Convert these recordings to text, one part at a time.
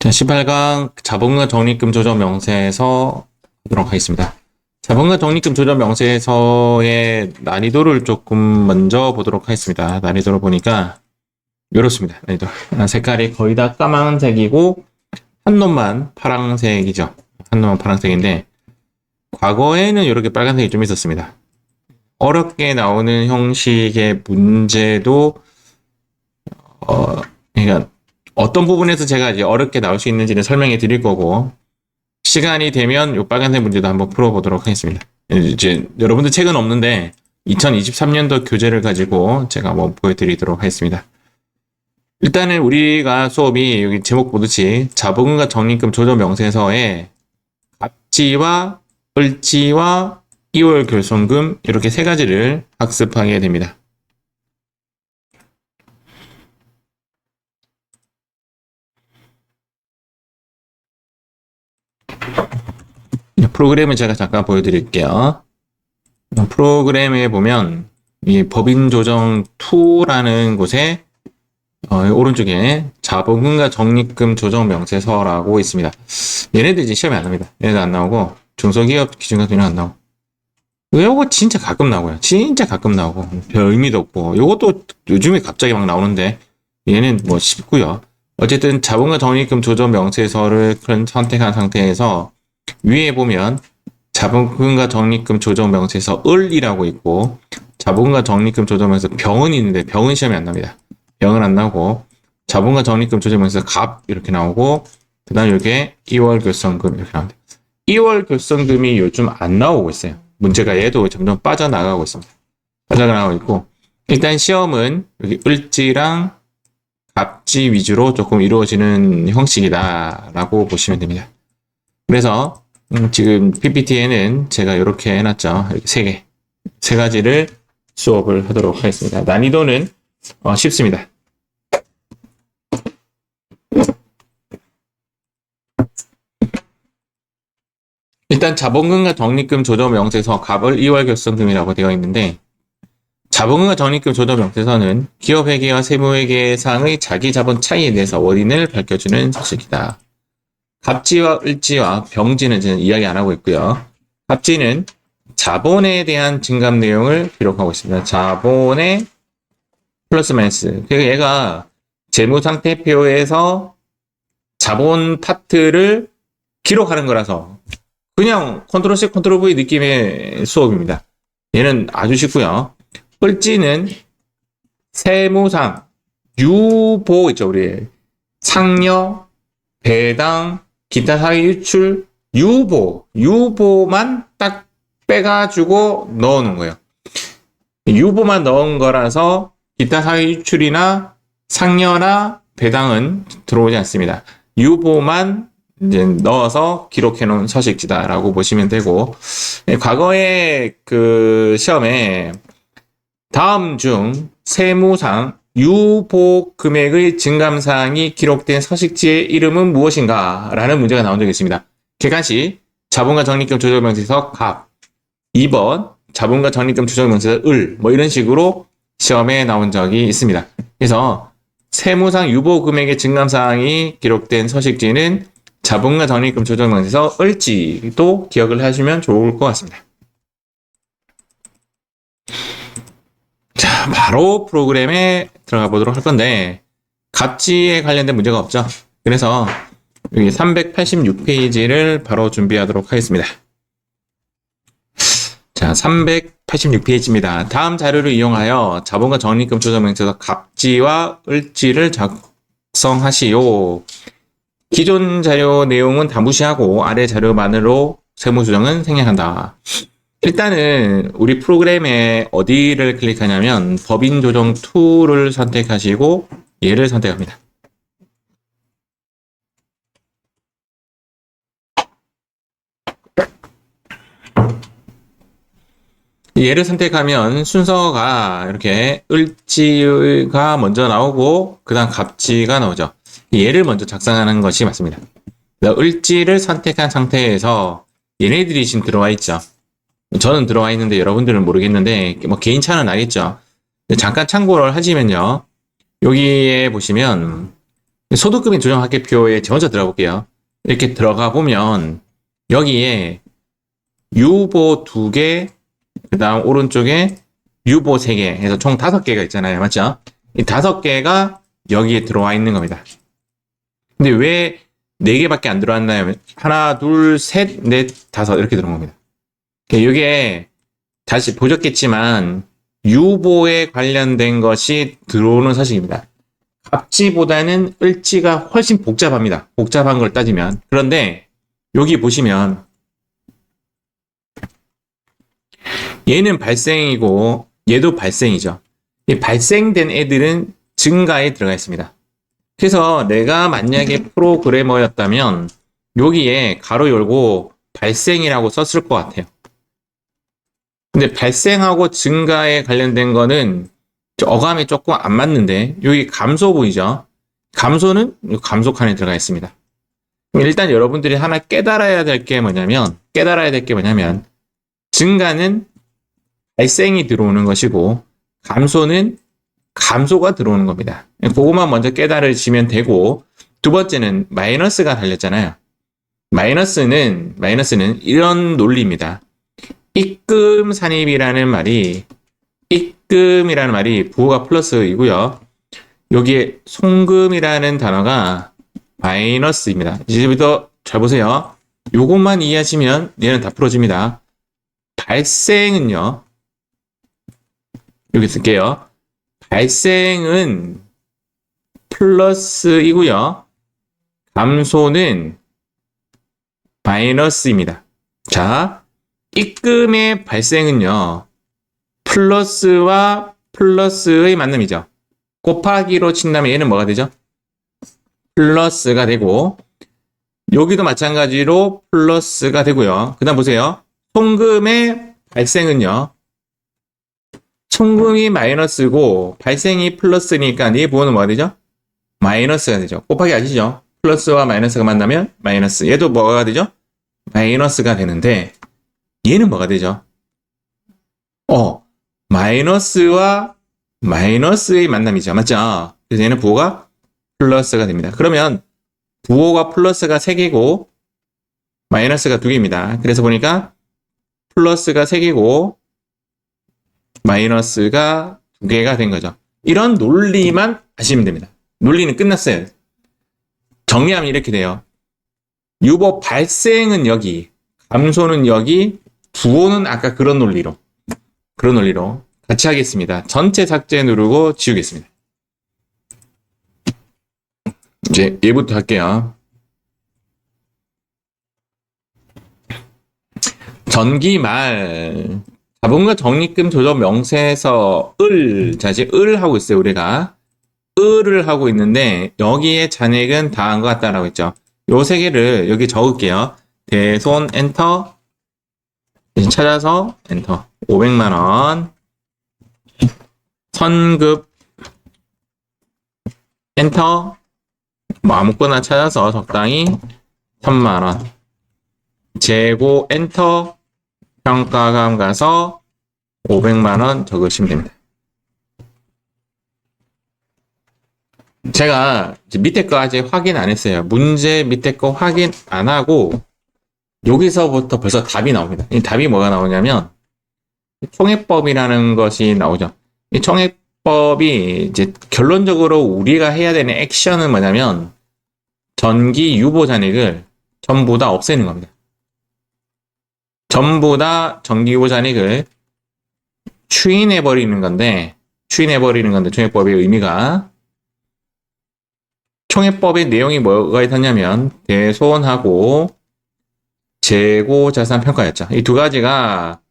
자, 18강 자본과 적립금 조정 명세서 하도록 하겠습니다. 자본과 적립금 조정 명세서의 난이도를 조금 먼저 보도록 하겠습니다. 난이도를 보니까 이렇습니다. 난이도. 색깔이 거의 다 까만색이고 한 놈만 파란색이죠. 한 놈만 파란색인데 과거에는 이렇게 빨간색이 좀 있었습니다. 어렵게 나오는 형식의 문제도 그러니까 어떤 부분에서 제가 이제 어렵게 나올 수 있는지는 설명해 드릴 거고, 시간이 되면 이 빨간색 문제도 한번 풀어보도록 하겠습니다. 이제 여러분들 책은 없는데 2023년도 교재를 가지고 제가 한번 보여드리도록 하겠습니다. 일단은 우리가 수업이 여기 제목 보듯이 자본금과 적립금 조정 명세서에 갑지와 을지와 2월 결손금 이렇게 세 가지를 학습하게 됩니다. 프로그램을 제가 잠깐 보여드릴게요. 프로그램에 보면 이 법인조정 2라는 곳에 오른쪽에 자본금과 적립금 조정 명세서라고 있습니다. 얘네들 이제 시험에 안 나옵니다. 얘네들 안 나오고 중소기업 기준 같은 경우는 안 나오고, 요거 진짜 가끔 나오고요. 진짜 가끔 나오고 별 의미도 없고, 요것도 요즘에 갑자기 막 나오는데 얘는 뭐 쉽고요. 어쨌든 자본과 적립금 조정 명세서를 선택한 상태에서 위에 보면 자본금과 적립금 조정 명세서 을이라고 있고, 자본과 적립금 조정 명세서 병은 있는데 병은 시험이 안 납니다. 병은 안 나오고, 자본과 적립금 조정 명세서 갑 이렇게 나오고, 그 다음 이게 2월 결손금 이렇게 나옵니다. 2월 결손금이 요즘 안 나오고 있어요. 문제가 얘도 점점 빠져나가고 있습니다. 빠져나가고 있고, 일단 시험은 여기 을지랑 갑지 위주로 조금 이루어지는 형식이다 라고 보시면 됩니다. 그래서 지금 PPT에는 제가 이렇게 해놨죠. 이렇게 세 가지를 수업을 하도록 하겠습니다. 난이도는 쉽습니다. 일단 자본금과 적립금 조정 명세서 갑을 2월 결손금이라고 되어 있는데, 자본금과 적립금 조정 명세서는 기업회계와 세무회계상의 자기 자본 차이에 대해서 원인을 밝혀주는 서식이다. 갑지와 을지와 병지는 저는 이야기 안 하고 있고요. 갑지는 자본에 대한 증감 내용을 기록하고 있습니다. 자본의 플러스 마이너스. 그리고 얘가 재무상태표에서 자본 파트를 기록하는 거라서 그냥 컨트롤 C, 컨트롤 V 느낌의 수업입니다. 얘는 아주 쉽고요. 을지는 세무상, 유보 있죠, 우리 상여, 배당, 기타 사기 유출, 유보만 딱 빼가지고 넣어놓은 거예요. 유보만 넣은 거라서 기타 사기 유출이나 상여나 배당은 들어오지 않습니다. 유보만 이제 넣어서 기록해 놓은 서식지다라고 보시면 되고, 과거에 그 시험에 다음 중 세무상 유보 금액의 증감사항이 기록된 서식지의 이름은 무엇인가? 라는 문제가 나온 적이 있습니다. 객관식 자본과 적립금 조정 명세서 갑, 2번 자본과 적립금 조정 명세서 을, 뭐 이런 식으로 시험에 나온 적이 있습니다. 그래서 세무상 유보 금액의 증감사항이 기록된 서식지는 자본과 적립금 조정 명세서 을지도 기억을 하시면 좋을 것 같습니다. 자, 바로 프로그램에 들어가 보도록 할 건데, 갑지에 관련된 문제가 없죠. 그래서 여기 386페이지를 바로 준비하도록 하겠습니다. 자, 386페이지입니다. 다음 자료를 이용하여 자본과 적립금 조정 명세서 갑지와 을지를 작성하시오. 기존 자료 내용은 다 무시하고 아래 자료만으로 세무조정은 생략한다. 일단은 우리 프로그램에 어디를 클릭하냐면 법인조정 2를 선택하시고 얘를 선택합니다. 얘를 선택하면 순서가 이렇게 을지가 먼저 나오고 그 다음 갑지가 나오죠. 얘를 먼저 작성하는 것이 맞습니다. 을지를 선택한 상태에서 얘네들이 지금 들어와 있죠. 저는 들어와 있는데 여러분들은 모르겠는데 뭐 개인 차는 알겠죠. 잠깐 참고를 하시면요. 여기에 보시면 소득금액 조정학계표에 먼저 들어가 볼게요. 이렇게 들어가 보면 여기에 유보 2개, 그 다음 오른쪽에 유보 3개 해서 총 5개가 있잖아요. 맞죠? 이 5개가 여기에 들어와 있는 겁니다. 근데 왜 4개밖에 안 들어왔나요? 하나, 둘, 셋, 넷, 다섯 이렇게 들어온 겁니다. 이게 다시 보셨겠지만 유보에 관련된 것이 들어오는 사실입니다. 갑지보다는 을지가 훨씬 복잡합니다. 복잡한 걸 따지면. 그런데 여기 보시면 얘는 발생이고 얘도 발생이죠. 이 발생된 애들은 증가에 들어가 있습니다. 그래서 내가 만약에 프로그래머였다면 여기에 가로 열고 발생이라고 썼을 것 같아요. 근데 발생하고 증가에 관련된 거는 어감이 조금 안 맞는데 여기 감소 보이죠? 감소는 감소 칸에 들어가 있습니다. 일단 여러분들이 하나 깨달아야 될 게 뭐냐면 증가는 발생이 들어오는 것이고 감소는 감소가 들어오는 겁니다. 그것만 먼저 깨달으시면 되고, 두 번째는 마이너스가 달렸잖아요. 마이너스는 이런 논리입니다. 입금이라는 말이 부호가 플러스이고요. 여기에 송금이라는 단어가 마이너스입니다. 이제부터 잘 보세요. 요것만 이해하시면 얘는 다 풀어집니다. 발생은요. 여기 쓸게요. 발생은 플러스이고요. 감소는 마이너스입니다. 자, 입금의 발생은요. 플러스와 플러스의 만남이죠. 곱하기로 친다면 얘는 뭐가 되죠? 플러스가 되고 여기도 마찬가지로 플러스가 되고요. 그 다음 보세요. 송금의 발생은요. 송금이 마이너스고 발생이 플러스니까 이 부호는 뭐가 되죠? 마이너스가 되죠. 곱하기 아시죠? 플러스와 마이너스가 만나면 마이너스. 얘도 뭐가 되죠? 마이너스가 되는데 얘는 뭐가 되죠? 마이너스와 마이너스의 만남이죠. 맞죠? 그래서 얘는 부호가 플러스가 됩니다. 그러면 부호가 플러스가 3개고 마이너스가 2개입니다. 그래서 보니까 플러스가 3개고 마이너스가 2개가 된 거죠. 이런 논리만 아시면 됩니다. 논리는 끝났어요. 정리하면 이렇게 돼요. 유보 발생은 여기, 감소는 여기, 부호는 아까 그런 논리로 같이 하겠습니다. 전체 삭제 누르고 지우겠습니다. 이제 얘부터 할게요. 전기말 자본과 적립금 조정 명세서 자, 이제 하고 있어요. 우리가 을을 하고 있는데 여기에 잔액은 다한 것 같다라고 했죠. 요 3개를 여기 적을게요. 대손 엔터, 찾아서 엔터. 500만 원. 선급 엔터. 뭐 아무거나 찾아서 적당히 1000만 원. 재고 엔터. 평가감 가서 500만 원 적으시면 됩니다. 제가 밑에 거 아직 확인 안 했어요. 문제 밑에 거 확인 안 하고 여기서부터 벌써 답이 나옵니다. 이 답이 뭐가 나오냐면 총액법이라는 것이 나오죠. 이 총액법이 이제 결론적으로 우리가 해야 되는 액션은 뭐냐면 전기 유보 잔액을 전부 다 없애는 겁니다. 전부 다 전기 유보 잔액을 추인해버리는 건데 총액법의 의미가 총액법의 내용이 뭐가 있었냐면 대손하고 재고 자산 평가였죠. 이 두 가지가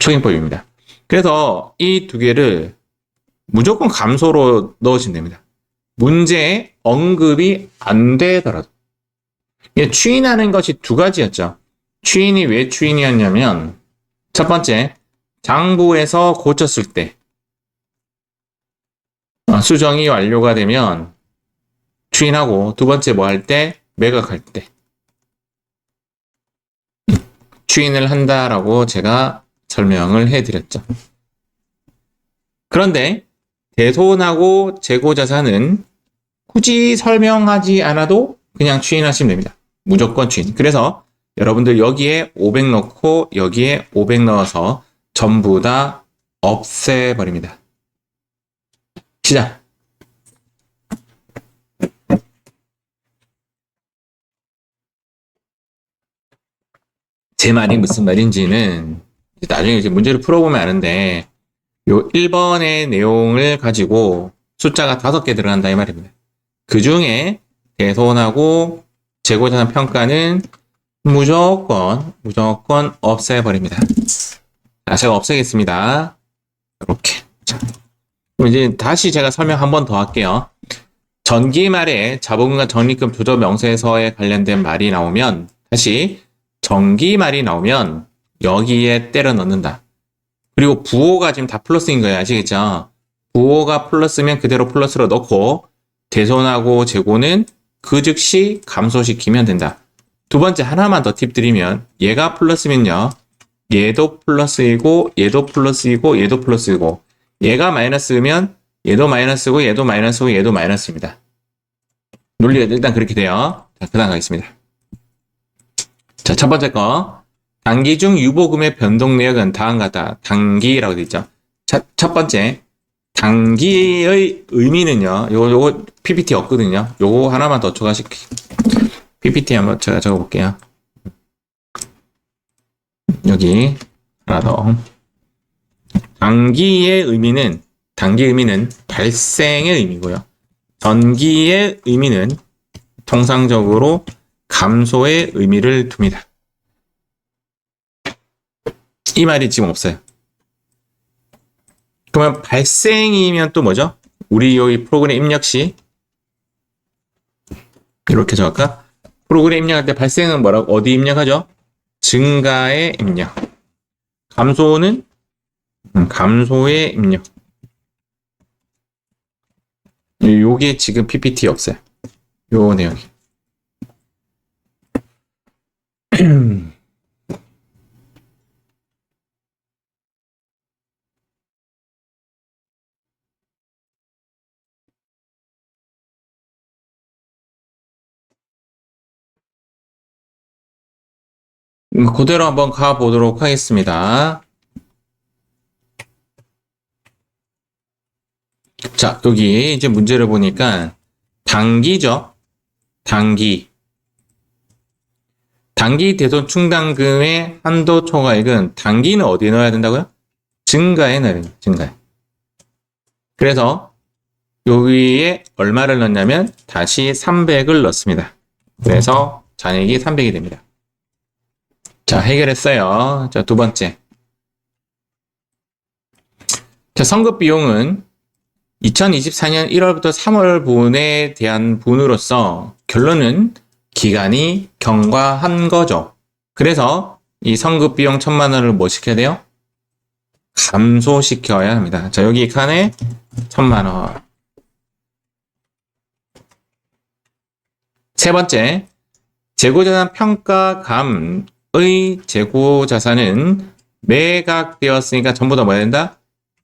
총액법입니다. 그래서 이 두 개를 무조건 감소로 넣으시면 됩니다. 문제에 언급이 안 되더라도. 추인하는 것이 두 가지였죠. 추인이 왜 추인이었냐면 첫 번째, 장부에서 고쳤을 때 수정이 완료가 되면 추인하고 두 번째 뭐 할 때? 매각할 때 추인을 한다라고 제가 설명을 해드렸죠. 그런데 대손하고 재고자산은 굳이 설명하지 않아도 그냥 추인하시면 됩니다. 무조건 추인. 그래서 여러분들 여기에 500 넣고 여기에 500 넣어서 전부 다 없애버립니다. 시작! 제 말이 무슨 말인지는 나중에 이제 문제를 풀어보면 아는데, 요 1번의 내용을 가지고 숫자가 5개 들어간다 이 말입니다. 그 중에 대손하고 재고자산 평가는 무조건 없애버립니다. 자, 제가 없애겠습니다. 이렇게. 자, 그럼 이제 다시 제가 설명 한 번 더 할게요. 전기 말에 자본금과 적립금 조정 명세서에 관련된 말이 나오면, 다시 전기 말이 나오면 여기에 때려 넣는다. 그리고 부호가 지금 다 플러스인 거예요. 아시겠죠? 부호가 플러스면 그대로 플러스로 넣고 대손하고 재고는 그 즉시 감소시키면 된다. 두 번째 하나만 더 팁 드리면, 얘가 플러스면요, 얘도 플러스이고 얘도 플러스이고 얘도 플러스이고, 얘가 마이너스면 얘도 마이너스고 얘도 마이너스고 얘도 마이너스입니다. 논리가 일단 그렇게 돼요. 자, 그 다음 가겠습니다. 자, 첫 번째 거. 당기 중 유보금의 변동 내역은 다음과 같다. 당기라고 되어 있죠. 자, 첫 번째. 당기의 의미는요. 요거 PPT 없거든요. 요거 하나만 더 PPT 한번 제가 적어볼게요. 여기 하나 더. 당기의 의미는 발생의 의미고요. 전기의 의미는 통상적으로 감소의 의미를 둡니다. 이 말이 지금 없어요. 그러면 발생이면 또 뭐죠? 우리 여기 프로그램 입력 시 이렇게 적을까? 프로그램 입력할 때 발생은 뭐라고? 어디 입력하죠? 증가의 입력. 감소는 감소의 입력. 요게 지금 PPT 없어요. 요 내용이. 그대로 한번 가보도록 하겠습니다. 자, 여기 이제 문제를 보니까 당기죠. 당기 대손 충당금의 한도 초과액은 당기는 어디에 넣어야 된다고요? 증가에 넣어야 됩니다. 증가에. 그래서 여기에 얼마를 넣냐면 다시 300을 넣습니다. 그래서 잔액이 300이 됩니다. 자, 해결했어요. 자, 두 번째. 자, 선급 비용은 2024년 1월부터 3월 분에 대한 분으로서 결론은 기간이 경과한 거죠. 그래서 이 선급 비용 1000만 원을 뭐 시켜야 돼요? 감소시켜야 합니다. 자, 여기 칸에 1000만 원. 세 번째, 재고자산 평가감의 재고자산은 매각되었으니까 전부 다 뭐 해야 된다?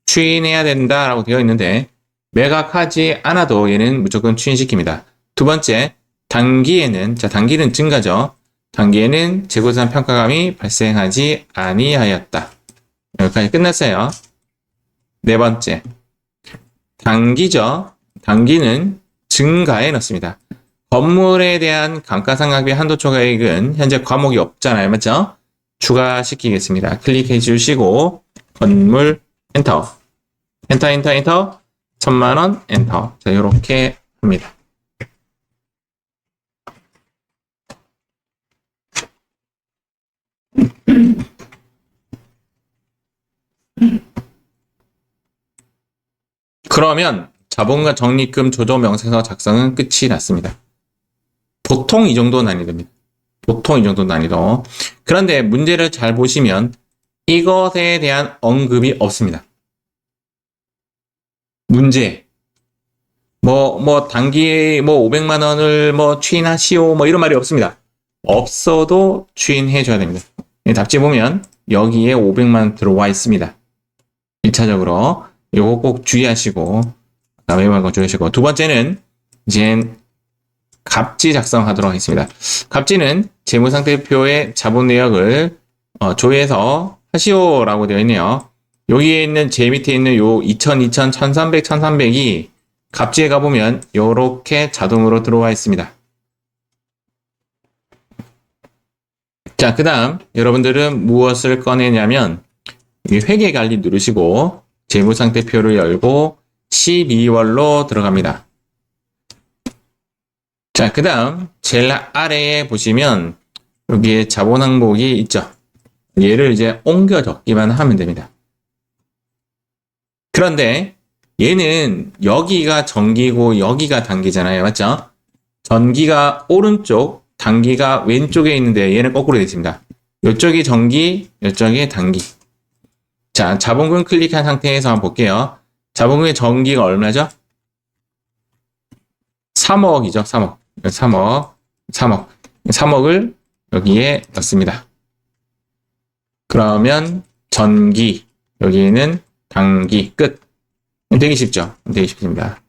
추인해야 된다라고 되어 있는데, 매각하지 않아도 얘는 무조건 추인시킵니다. 두 번째, 단기에는, 자, 단기는 증가죠. 단기에는 재고자산 평가감이 발생하지 아니하였다. 여기까지 끝났어요. 네 번째, 단기죠. 단기는 증가에 넣습니다. 건물에 대한 감가상각비 한도 초과액은 현재 과목이 없잖아요. 맞죠? 추가시키겠습니다. 클릭해 주시고, 건물, 엔터. 엔터. 1000만 원, 엔터. 자, 요렇게 합니다. 그러면 자본과 적립금 조정 명세서 작성은 끝이 났습니다. 보통 이 정도 난이도입니다. 보통 이 정도 난이도. 그런데 문제를 잘 보시면 이것에 대한 언급이 없습니다. 문제. 단기에 500만 원을 추인하시오 이런 말이 없습니다. 없어도 추인해 줘야 됩니다. 답지 보면 여기에 500만 원 들어와 있습니다. 1차적으로 요거 꼭 주의하시고, 메모한 거 줄이시고. 두 번째는 이제 갑지 작성하도록 하겠습니다. 갑지는 재무상태표의 자본 내역을 조회해서 하시오라고 되어 있네요. 여기에 있는 제 밑에 있는 요 2000, 2000, 1300, 1300이 갑지에 가보면 이렇게 자동으로 들어와 있습니다. 자, 그 다음 여러분들은 무엇을 꺼내냐면 회계관리 누르시고 재무상태표를 열고 12월로 들어갑니다. 자, 그 다음 제일 아래에 보시면 여기에 자본 항목이 있죠. 얘를 이제 옮겨 적기만 하면 됩니다. 그런데 얘는 여기가 전기고 여기가 단기잖아요. 맞죠? 전기가 오른쪽, 단기가 왼쪽에 있는데 얘는 거꾸로 되어 있습니다. 이쪽이 전기, 이쪽이 단기. 자, 자본금 클릭한 상태에서 한번 볼게요. 자본금의 전기가 얼마죠? 3억이죠. 3억. 3억을 여기에 넣습니다. 그러면 전기, 여기는 단기, 끝. 되게 쉽죠? 되게 쉽습니다.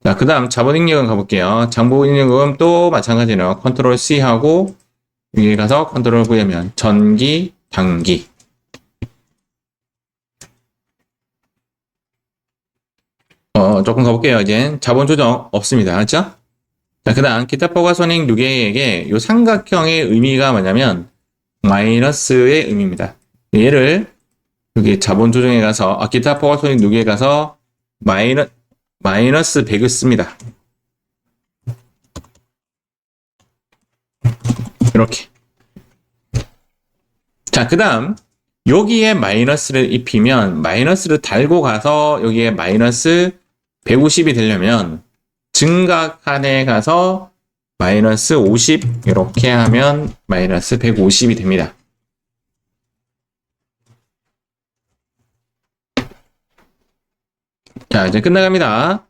자, 그 다음 자본잉여금 가볼게요. 장부잉여금 또 마찬가지로 컨트롤 C 하고 위에 가서 컨트롤 V 하면 전기, 단기. 조금 가볼게요. 이제 자본 조정 없습니다. 맞죠? 자, 그 다음 기타 포괄손익 누계액의 이 삼각형의 의미가 뭐냐면 마이너스의 의미입니다. 얘를 여기 자본 조정에 가서 기타 포괄손익 누계에 가서 마이너스 100을 씁니다. 이렇게. 자, 그 다음 여기에 마이너스를 입히면 마이너스를 달고 가서 여기에 마이너스 150이 되려면 증가칸에 가서 마이너스 50 이렇게 하면 마이너스 150이 됩니다. 자, 이제 끝나갑니다.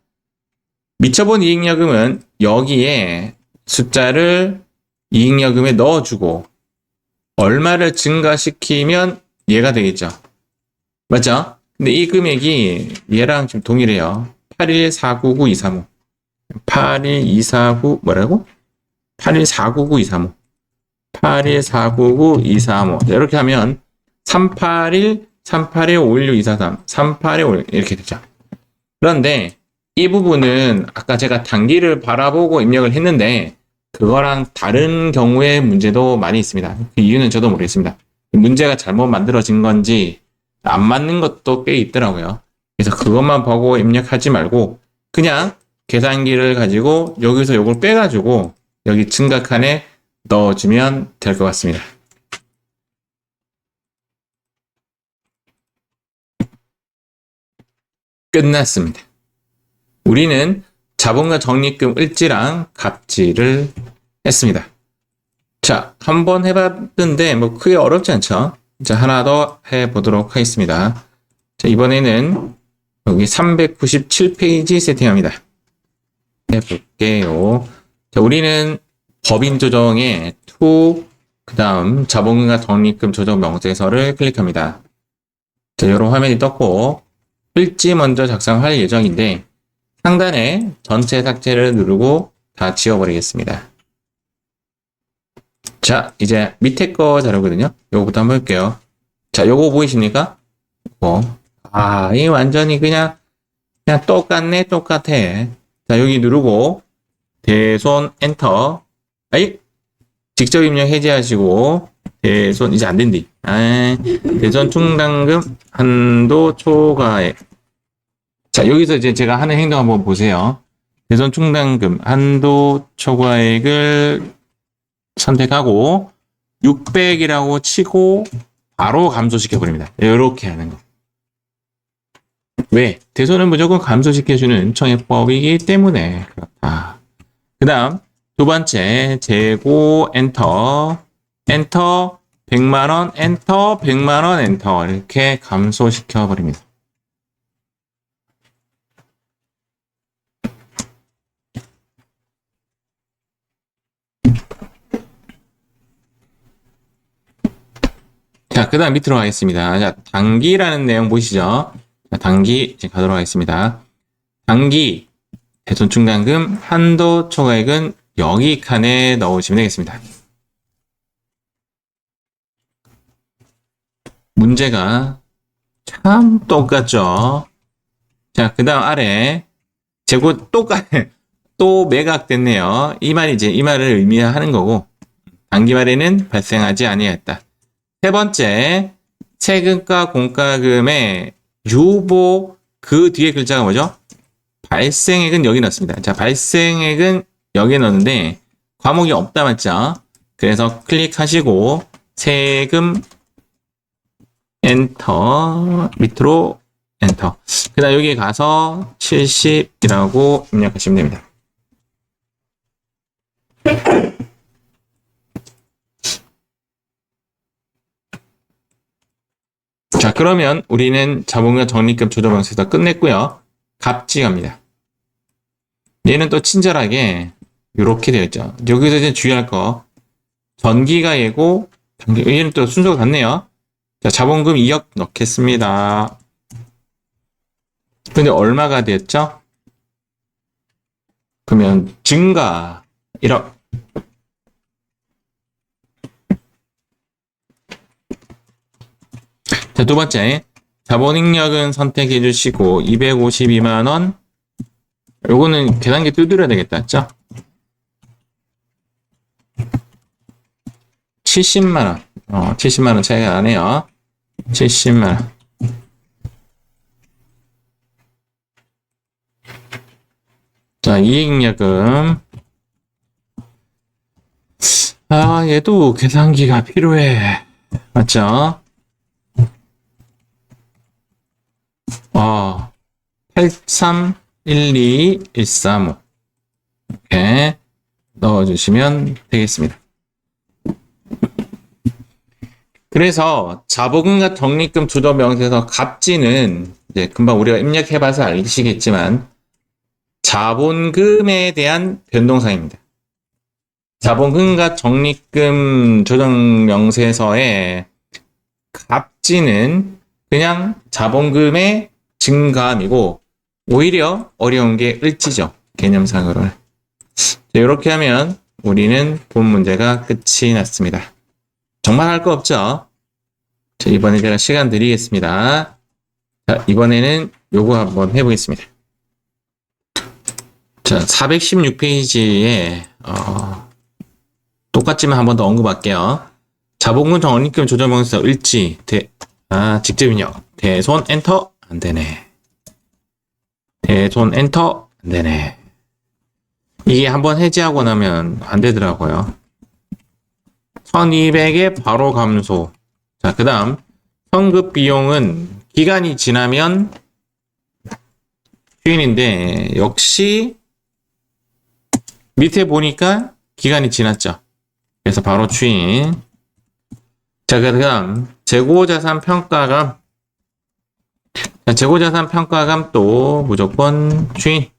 미처본 이익여금은 여기에 숫자를 이익여금에 넣어주고 얼마를 증가시키면 얘가 되겠죠. 맞죠? 근데 이 금액이 얘랑 지금 동일해요. 81499-235. 81249 뭐라고? 81499-235. 81499-235. 이렇게 하면 381 381-516-243 381 이렇게 되죠. 그런데 이 부분은 아까 제가 단기를 바라보고 입력을 했는데 그거랑 다른 경우의 문제도 많이 있습니다. 그 이유는 저도 모르겠습니다. 문제가 잘못 만들어진 건지 안 맞는 것도 꽤 있더라고요. 그래서 그것만 보고 입력하지 말고 그냥 계산기를 가지고 여기서 요걸 빼가지고 여기 증가칸에 넣어주면 될 것 같습니다. 끝났습니다. 우리는 자본과 적립금 을지랑 갑지를 했습니다. 자, 한번 해봤는데 뭐 크게 어렵지 않죠? 자, 하나 더 해보도록 하겠습니다. 자, 이번에는 여기 397페이지 세팅합니다. 해볼게요. 자, 우리는 법인 조정에 to 그 다음 자본금과 적립금 조정 명세서를 클릭합니다. 자, 이런 화면이 떴고 을지 먼저 작성할 예정인데 상단에 전체 삭제를 누르고 다 지워버리겠습니다. 자, 이제 밑에 거 자료거든요. 요거부터 한번 볼게요. 자, 요거 보이십니까? 이 완전히 그냥 똑같네, 똑같아. 자, 여기 누르고 대손 엔터. 직접 입력 해제하시고 대손 이제 안 된디. 대손 충당금 한도 초과액. 자, 여기서 이제 제가 하는 행동 한번 보세요. 대손 충당금 한도 초과액을 선택하고 600이라고 치고 바로 감소시켜 버립니다. 이렇게 하는 거. 왜? 대손은 무조건 감소시켜주는 청약법이기 때문에 그렇다. 그 다음 두 번째 재고 엔터 100만원 엔터 100만원 엔터 이렇게 감소시켜 버립니다. 자, 그 다음 밑으로 가겠습니다. 자, 단기라는 내용 보시죠. 자, 단기 이제 가도록 하겠습니다. 단기 대손충당금 한도 초과액은 여기 칸에 넣으시면 되겠습니다. 문제가 참 똑같죠. 자, 그 다음 아래 재고 또 매각됐네요. 이 말을 의미하는 거고, 단기 말에는 발생하지 아니했다. 세 번째, 세금과 공과금의 유보, 그 뒤에 글자가 뭐죠? 발생액은 여기 넣습니다. 자, 발생액은 여기 넣는데 과목이 없다 맞죠? 그래서 클릭하시고 세금 엔터, 밑으로 엔터. 그 다음 여기 가서 70이라고 입력하시면 됩니다. 자, 그러면 우리는 자본과 적립금 조정 방식에서 끝냈고요. 갑지 갑니다. 얘는 또 친절하게 이렇게 되어 있죠. 여기서 이제 주의할 거, 전기가 얘고 얘는 또 순서가 같네요. 자, 자본금 2억 넣겠습니다. 근데 얼마가 됐죠? 그러면 증가 1억. 자, 두 번째, 자본잉여금 선택해 주시고 252만 원. 요거는 계산기 두드려야 되겠다, 맞죠? 70만 원. 70만 원 차이가 나네요. 70만 원. 자, 이익여금. 얘도 계산기가 필요해. 맞죠? 8312135 이렇게 넣어주시면 되겠습니다. 그래서 자본금과 적립금 조정 명세서 갑지는 이제 금방 우리가 입력해봐서 알시겠지만 자본금에 대한 변동사항입니다. 자본금과 적립금 조정 명세서의 갑지는 그냥 자본금의 증가함이고 오히려 어려운 게 을지죠. 개념상으로는. 이렇게 하면 우리는 본 문제가 끝이 났습니다. 정말 할 거 없죠? 자, 이번에 제가 시간 드리겠습니다. 자, 이번에는 요거 한번 해보겠습니다. 자, 416페이지에 똑같지만 한 번 더 언급할게요. 자본금 적립금 조정 명세서 을지 직접 입력. 대손 엔터 안 되네. 대손 엔터 안 되네. 이게 한번 해제하고 나면 안 되더라고요. 1200에 바로 감소. 자, 그 다음 성급 비용은 기간이 지나면 휴인인데 역시 밑에 보니까 기간이 지났죠. 그래서 바로 추인. 자, 그 다음 재고자산 평가감. 자, 재고자산 평가감 또 무조건 추인.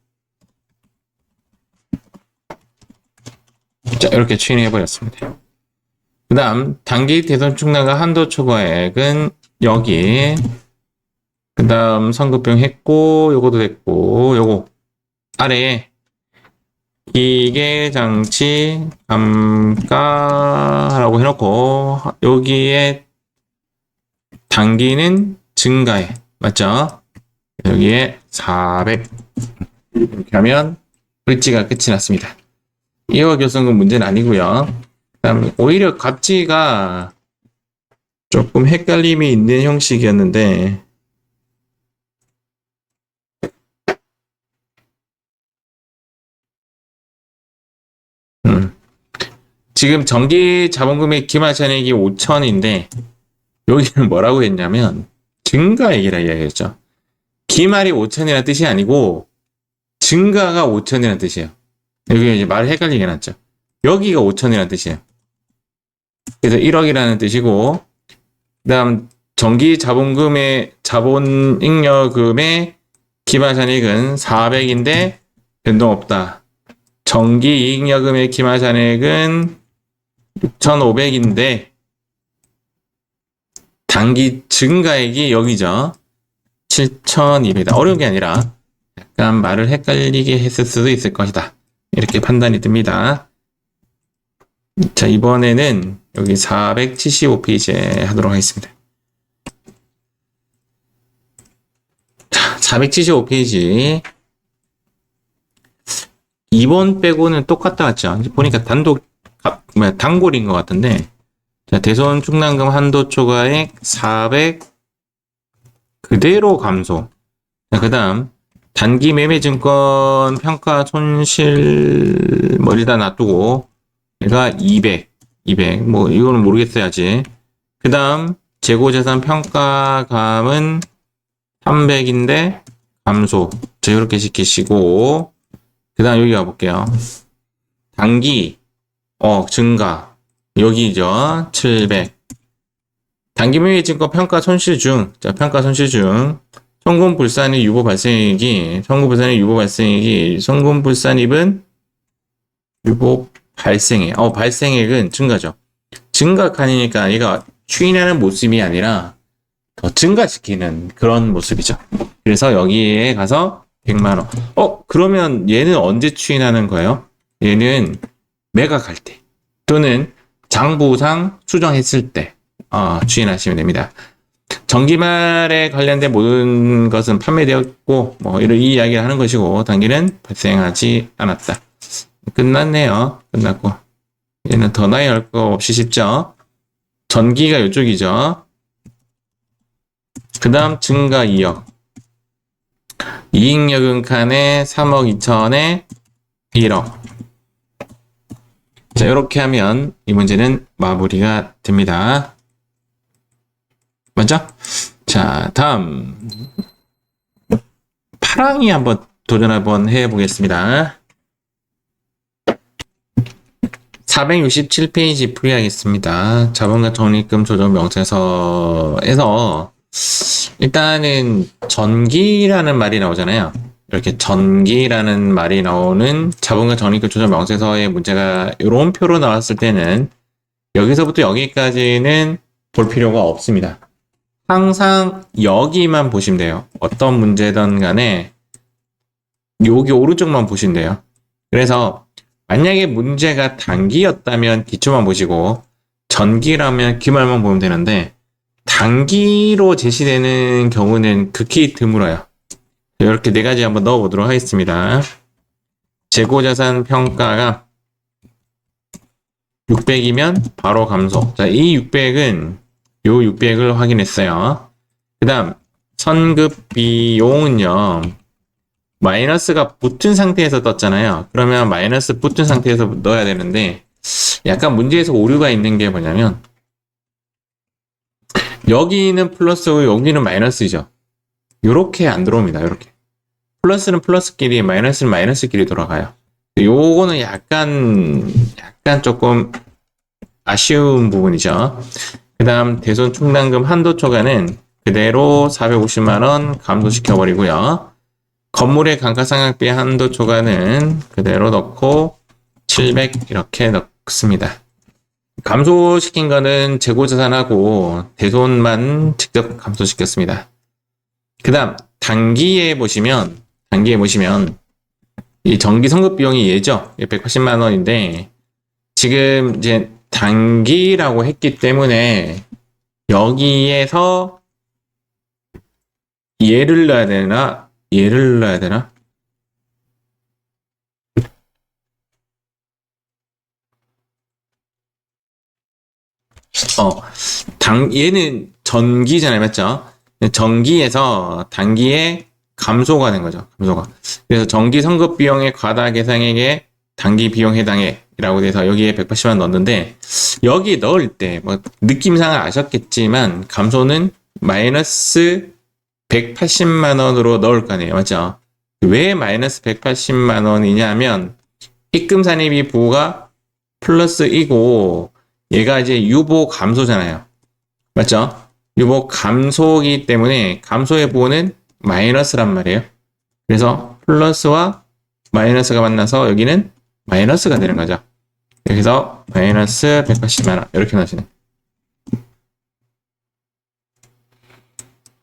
자, 이렇게 추인해버렸습니다. 그 다음 단기 대손충당금 한도 초과액은 여기. 그 다음 성급비용 했고 요거도 됐고 요거 아래에 기계장치 감가라고 해놓고 여기에 단기는 증가해. 맞죠? 여기에 400 이렇게 하면 을지가 끝이 났습니다. 이와 교성금 문제는 아니고요. 그다음 오히려 갑지가 조금 헷갈림이 있는 형식이었는데 지금 정기 자본금의 기말잔액이 5천인데 여기는 뭐라고 했냐면 증가액이라 이야기했죠. 기말이 5천이라는 뜻이 아니고 증가가 5천이라는 뜻이에요. 여기 이제 말을 헷갈리게 해놨죠. 여기가 5천이라는 뜻이에요. 그래서 1억이라는 뜻이고 그 다음 정기 자본금의 자본잉여금의 기말잔액은 400인데 변동 없다. 정기 이익여금의 기말잔액은 6,500인데 단기 증가액이 여기죠. 7,200이다. 어려운 게 아니라 약간 말을 헷갈리게 했을 수도 있을 것이다. 이렇게 판단이 듭니다. 자, 이번에는 여기 475페이지에 하도록 하겠습니다. 자, 475페이지. 2번 빼고는 똑같다 같죠? 보니까 단골인 것 같은데. 자, 대손 충당금 한도 초과액 400 그대로 감소. 자, 그 다음 단기 매매 증권 평가 손실 뭐 일단 놔두고 얘가 200 뭐 이거는 모르겠어야지. 그 다음 재고자산 평가감은 300인데 감소. 자, 이렇게 시키시고 그 다음 여기 가볼게요. 단기 증가 여기죠. 700 단기 매매 증권 평가 손실 중, 자, 평가 손실 중, 송금 불산입 유보 발생액이, 송금 불산입은 유보 발생액, 발생액은 증가죠. 증가하니까 얘가 추인하는 모습이 아니라 더 증가시키는 그런 모습이죠. 그래서 여기에 가서 100만원. 그러면 얘는 언제 추인하는 거예요? 얘는 매각할 때, 또는 장부상 수정했을 때, 추인하시면 됩니다. 정기말에 관련된 모든 것은 판매되었고, 이 이야기를 하는 것이고, 단기는 발생하지 않았다. 끝났네요. 끝났고. 얘는 더 나이 할 거 없이 쉽죠? 전기가 이쪽이죠. 그 다음 증가 2억. 이익여금 칸에 3억 2천에 1억. 자, 이렇게 하면 이 문제는 마무리가 됩니다. 맞죠? 자, 다음 파랑이 한번 도전 한번 해보겠습니다. 467페이지 풀이하겠습니다. 자본과 적립금 조정 명세서에서 일단은 전기라는 말이 나오잖아요. 이렇게 전기라는 말이 나오는 자본과 적립금 조정 명세서의 문제가 이런 표로 나왔을 때는 여기서부터 여기까지는 볼 필요가 없습니다. 항상 여기만 보시면 돼요. 어떤 문제든 간에 여기 오른쪽만 보시면 돼요. 그래서 만약에 문제가 단기였다면 기초만 보시고 전기라면 기말만 보면 되는데 단기로 제시되는 경우는 극히 드물어요. 이렇게 네 가지 한번 넣어보도록 하겠습니다. 재고자산 평가가 600이면 바로 감소. 자, 이 600은 요 600을 확인했어요. 그 다음 선급 비용은요. 마이너스가 붙은 상태에서 떴잖아요. 그러면 마이너스 붙은 상태에서 넣어야 되는데 약간 문제에서 오류가 있는 게 뭐냐면 여기는 플러스고 여기는 마이너스죠. 요렇게 안 들어옵니다. 요렇게. 플러스는 플러스끼리 마이너스는 마이너스끼리 돌아가요. 요거는 약간 조금 아쉬운 부분이죠. 그 다음 대손 충당금 한도 초과는 그대로 450만원 감소시켜버리고요. 건물의 감가상각비 한도 초과는 그대로 넣고 700 이렇게 넣습니다. 감소시킨 거는 재고자산하고 대손만 직접 감소시켰습니다. 그 다음 단기에 보시면 이 정기 성급 비용이 얘죠. 180만 원인데 지금 이제 단기라고 했기 때문에 여기에서 얘를 넣어야 되나? 얘를 넣어야 되나? 얘는 전기잖아요. 맞죠? 전기에서 단기에 감소가 된 거죠. 감소가. 그래서 정기 성급 비용의 과다 계상액에 단기 비용 해당액이라고 돼서 여기에 180만 넣었는데 여기 넣을 때 뭐 느낌상 아셨겠지만 감소는 마이너스 180만 원으로 넣을 거 아니에요. 맞죠? 왜 마이너스 180만 원이냐면 입금 산입이 부호가 플러스이고 얘가 이제 유보 감소잖아요. 맞죠? 유보 감소이기 때문에 감소의 부호는 마이너스란 말이에요. 그래서 플러스와 마이너스가 만나서 여기는 마이너스가 되는 거죠. 여기서 마이너스 180만 원 이렇게 나시네.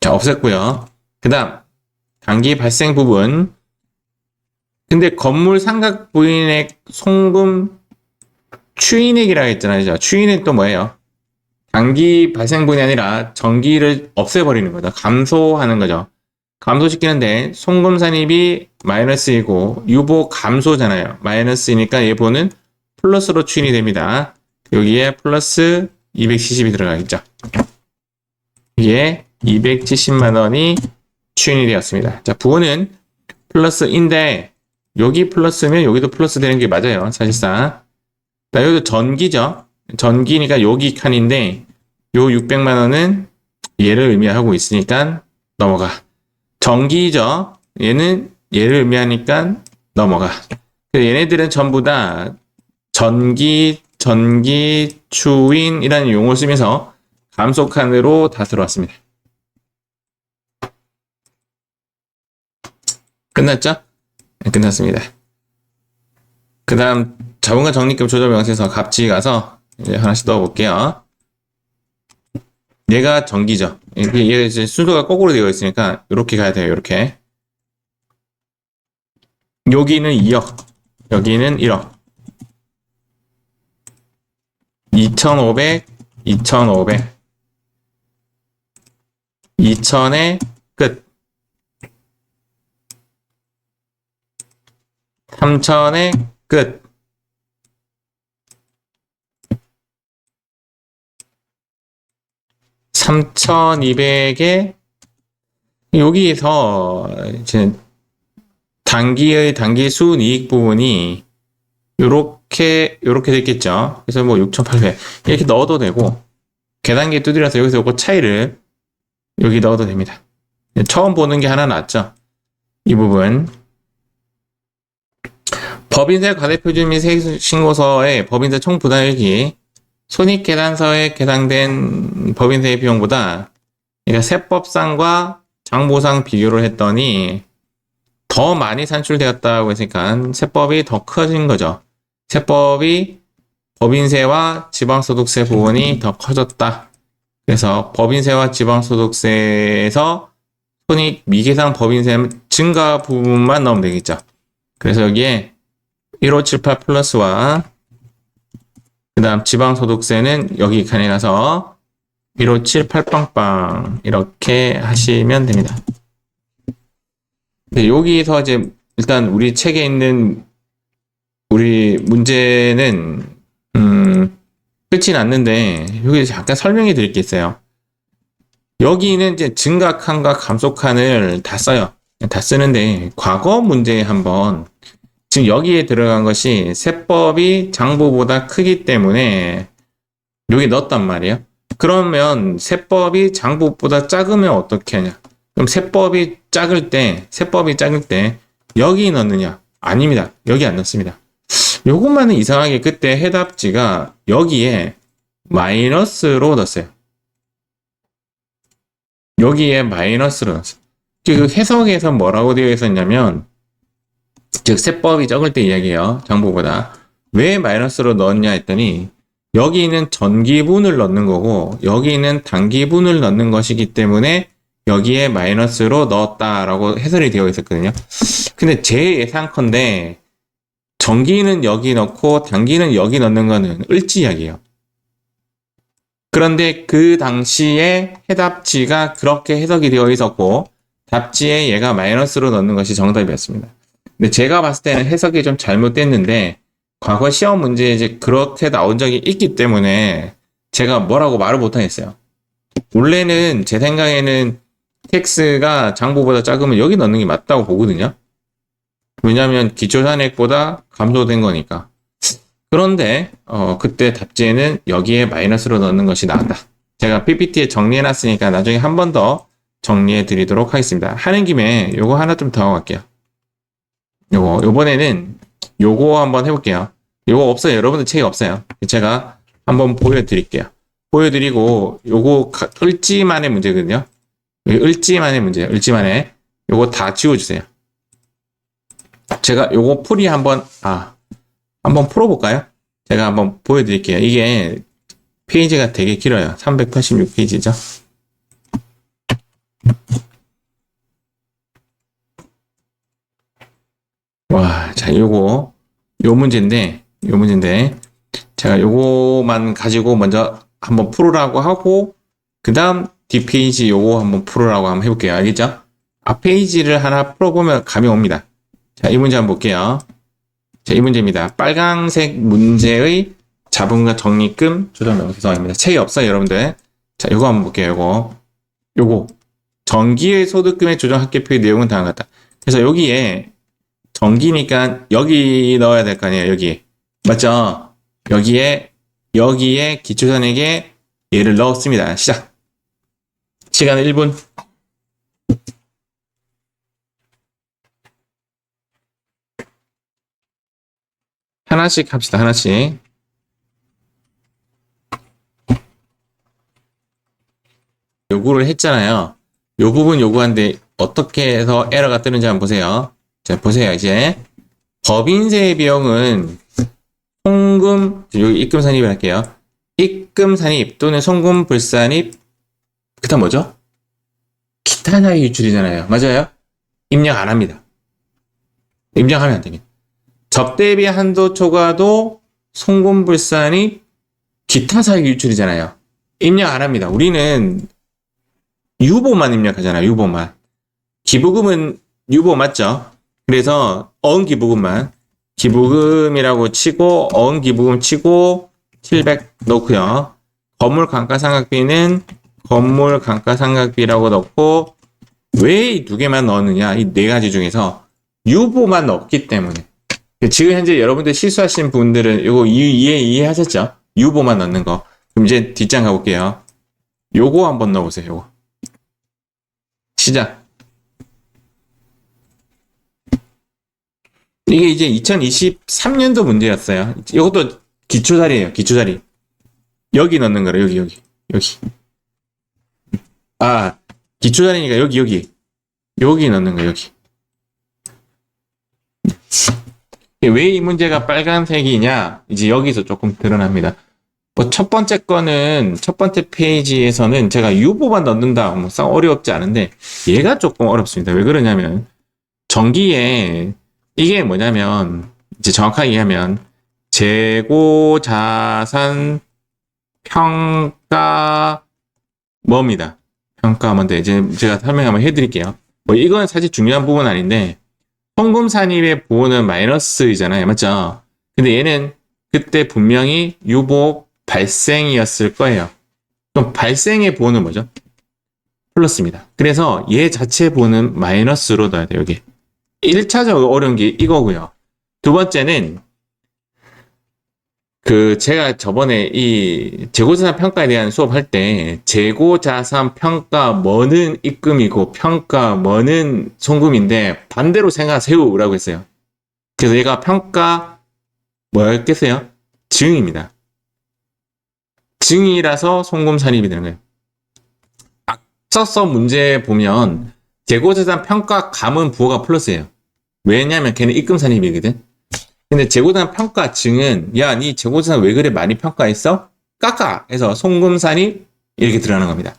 자, 없앴고요. 그 다음 단기 발생 부분 근데 건물 삼각 부인액 송금 추인액이라고 했잖아요. 추인액 또 뭐예요? 단기 발생분이 아니라 전기를 없애버리는 거죠. 감소하는 거죠. 감소시키는데 송금 산입이 마이너스이고 유보 감소잖아요. 마이너스이니까 예보는 플러스로 추인이 됩니다. 여기에 플러스 270이 들어가겠죠. 이게 270만 원이 추인이 되었습니다. 자, 부호는 플러스인데 여기 플러스면 여기도 플러스 되는 게 맞아요. 사실상. 자, 여기도 전기죠. 전기니까 여기 칸인데 요 600만 원은 얘를 의미하고 있으니까 넘어가. 전기죠. 얘는 얘를 의미하니까 넘어가. 얘네들은 전부 다 전기, 추인이라는 용어를 쓰면서 감소칸으로 다 들어왔습니다. 끝났죠? 네, 끝났습니다. 그 다음 자본과 적립금 조정 명세서 갑질 가서 이제 하나씩 넣어볼게요. 얘가 전기죠. 얘 이제 순서가 거꾸로 되어 있으니까 이렇게 가야 돼요. 이렇게. 여기는 2억, 여기는 1억. 2,500, 2,500. 2,000에 끝. 3,000에 끝. 3,200에 여기에서 이제 단기 순이익 부분이 요렇게 됐겠죠. 그래서 뭐 6,800 이렇게 넣어도 되고 계단계 두드려서 여기서 요거 차이를 여기 넣어도 됩니다. 처음 보는 게 하나 낫죠. 이 부분. 법인세 과세표준 및 세액신고서의 법인세 총부담액이 손익계산서에 계산된 법인세 비용보다 그러니까 세법상과 장보상 비교를 했더니 더 많이 산출되었다고 했으니까 세법이 더 커진 거죠. 세법이 법인세와 지방소득세 부분이 더 커졌다. 그래서 법인세와 지방소득세에서 손익 미계상 법인세 증가 부분만 넣으면 되겠죠. 그래서 여기에 1578 플러스와 그 다음 지방소득세는 여기 칸에 가서 1578 빵빵 이렇게 하시면 됩니다. 네, 여기서 이제 일단 우리 책에 있는 우리 문제는 끝이 났는데 여기 잠깐 설명해 드릴 게 있어요. 여기는 이제 증가칸과 감소칸을 다 써요. 다 쓰는데 과거 문제에 한번 지금 여기에 들어간 것이 세법이 장부보다 크기 때문에 여기 넣었단 말이에요. 그러면 세법이 장부보다 작으면 어떻게 하냐? 그럼 세법이 작을 때 여기 넣느냐? 아닙니다. 여기 안 넣습니다. 요것만은 이상하게 그때 해답지가 여기에 마이너스로 넣었어요. 여기에 마이너스로 넣었어요. 그 해석에서 뭐라고 되어 있었냐면 즉 세법이 적을 때 이야기해요. 장부보다. 왜 마이너스로 넣었냐 했더니 여기는 전기분을 넣는 거고 여기는 단기분을 넣는 것이기 때문에 여기에 마이너스로 넣었다라고 해설이 되어 있었거든요. 근데 제 예상컨대 전기는 여기 넣고 단기는 여기 넣는 거는 을지약이에요. 그런데 그 당시에 해답지가 그렇게 해석이 되어 있었고 답지에 얘가 마이너스로 넣는 것이 정답이었습니다. 근데 제가 봤을 때는 해석이 좀 잘못됐는데 과거 시험 문제에 이제 그렇게 나온 적이 있기 때문에 제가 뭐라고 말을 못하겠어요. 원래는 제 생각에는 텍스가 장부보다 작으면 여기 넣는 게 맞다고 보거든요. 왜냐하면 기초산액보다 감소된 거니까. 그런데 그때 답지에는 여기에 마이너스로 넣는 것이 나았다. 제가 PPT에 정리해놨으니까 나중에 한 번 더 정리해 드리도록 하겠습니다. 하는 김에 요거 하나 좀 더 할게요. 요번에는 요거 한번 해볼게요. 요거 없어요. 여러분들 책이 없어요. 제가 한번 보여드릴게요. 보여드리고 요거 을지만의 문제거든요. 을지만의 문제예요. 을지만의 요거 다 지워주세요. 제가 요거 풀이 한번 풀어볼까요? 제가 한번 보여드릴게요. 이게 페이지가 되게 길어요. 386페이지죠. 와, 자, 요 문제인데, 제가 요거만 가지고 먼저 한번 풀으라고 하고, 그 다음 뒷페이지 요거 한번 풀으라고 한번 해볼게요. 알겠죠? 앞페이지를 하나 풀어보면 감이 옵니다. 자, 이 문제 한번 볼게요. 자, 이 문제입니다. 빨강색 문제의 자본과 적립금 조정 명세서입니다. 책이 없어요, 여러분들. 자, 요거 한번 볼게요, 요거. 정기의 소득금의 조정 합계표의 내용은 다음과 같다. 그래서 여기에 정기니까 여기 넣어야 될 거 아니에요, 여기. 맞죠? 여기에 기초산액에 얘를 넣었습니다. 시작. 시간은 1분. 하나씩 합시다, 하나씩. 요구를 했잖아요. 요 부분 요구하는데 어떻게 해서 에러가 뜨는지 한번 보세요. 자, 보세요, 이제. 법인세 비용은 송금, 여기 입금 산입을 할게요. 입금 산입 또는 송금 불산입, 그 다음 뭐죠? 기타 사익 유출이잖아요. 맞아요? 입력 안 합니다. 입력하면 안 됩니다. 접대비 한도 초과도 송금 불산입, 기타 사익 유출이잖아요. 입력 안 합니다. 우리는 유보만 입력하잖아요. 유보만. 기부금은 유보 맞죠? 그래서 어음기부금만 기부금이라고 치고 어음기부금 치고 700 넣고요. 건물 감가상각비는 건물 감가상각비라고 넣고 왜 이 두 개만 넣었느냐? 이 네 가지 중에서 유보만 넣었기 때문에. 지금 현재 여러분들 실수하신 분들은 이거 이해하셨죠? 유보만 넣는 거. 그럼 이제 뒷장 가볼게요. 요거 한번 넣어보세요. 요거. 시작. 이게 이제 2023년도 문제였어요. 이것도 기초자리예요. 기초자리. 여기 넣는 거래. 여기. 아, 기초자리니까 여기 넣는 거. 여기. 왜 이 문제가 빨간색이냐? 이제 여기서 조금 드러납니다. 뭐 첫 번째 페이지에서는 제가 유보만 넣는다. 뭐 썩 어렵지 않은데 얘가 조금 어렵습니다. 왜 그러냐면 정기에 이게 뭐냐면 이제 정확하게 얘기하면 재고 자산 평가 뭐입니다. 평가 뭔데 이제 제가 설명 한번 해드릴게요. 뭐 이건 사실 중요한 부분 아닌데 송금 산입의 부호는 마이너스이잖아요, 맞죠? 근데 얘는 그때 분명히 유보 발생이었을 거예요. 그럼 발생의 부호는 뭐죠? 플러스입니다. 그래서 얘 자체 부호는 마이너스로 넣어야 돼요, 여기. 1차적으로 어려운 게 이거고요. 두 번째는 제가 저번에 이 재고자산 평가에 대한 수업할 때 재고자산 평가 뭐는 입금이고 평가 뭐는 송금인데 반대로 생각하세요라고 했어요. 그래서 얘가 평가 뭐였겠어요? 증입니다. 증이라서 송금 산입이 되는 거예요. 앞서서 문제 보면 재고자산 평가 감은 부호가 플러스예요. 왜냐면 걔는 입금 산입이거든. 근데 재고자산 평가 증은 야, 니 재고자산 왜 그래 많이 평가했어? 깎아! 해서 송금 산입 이렇게 들어가는 겁니다.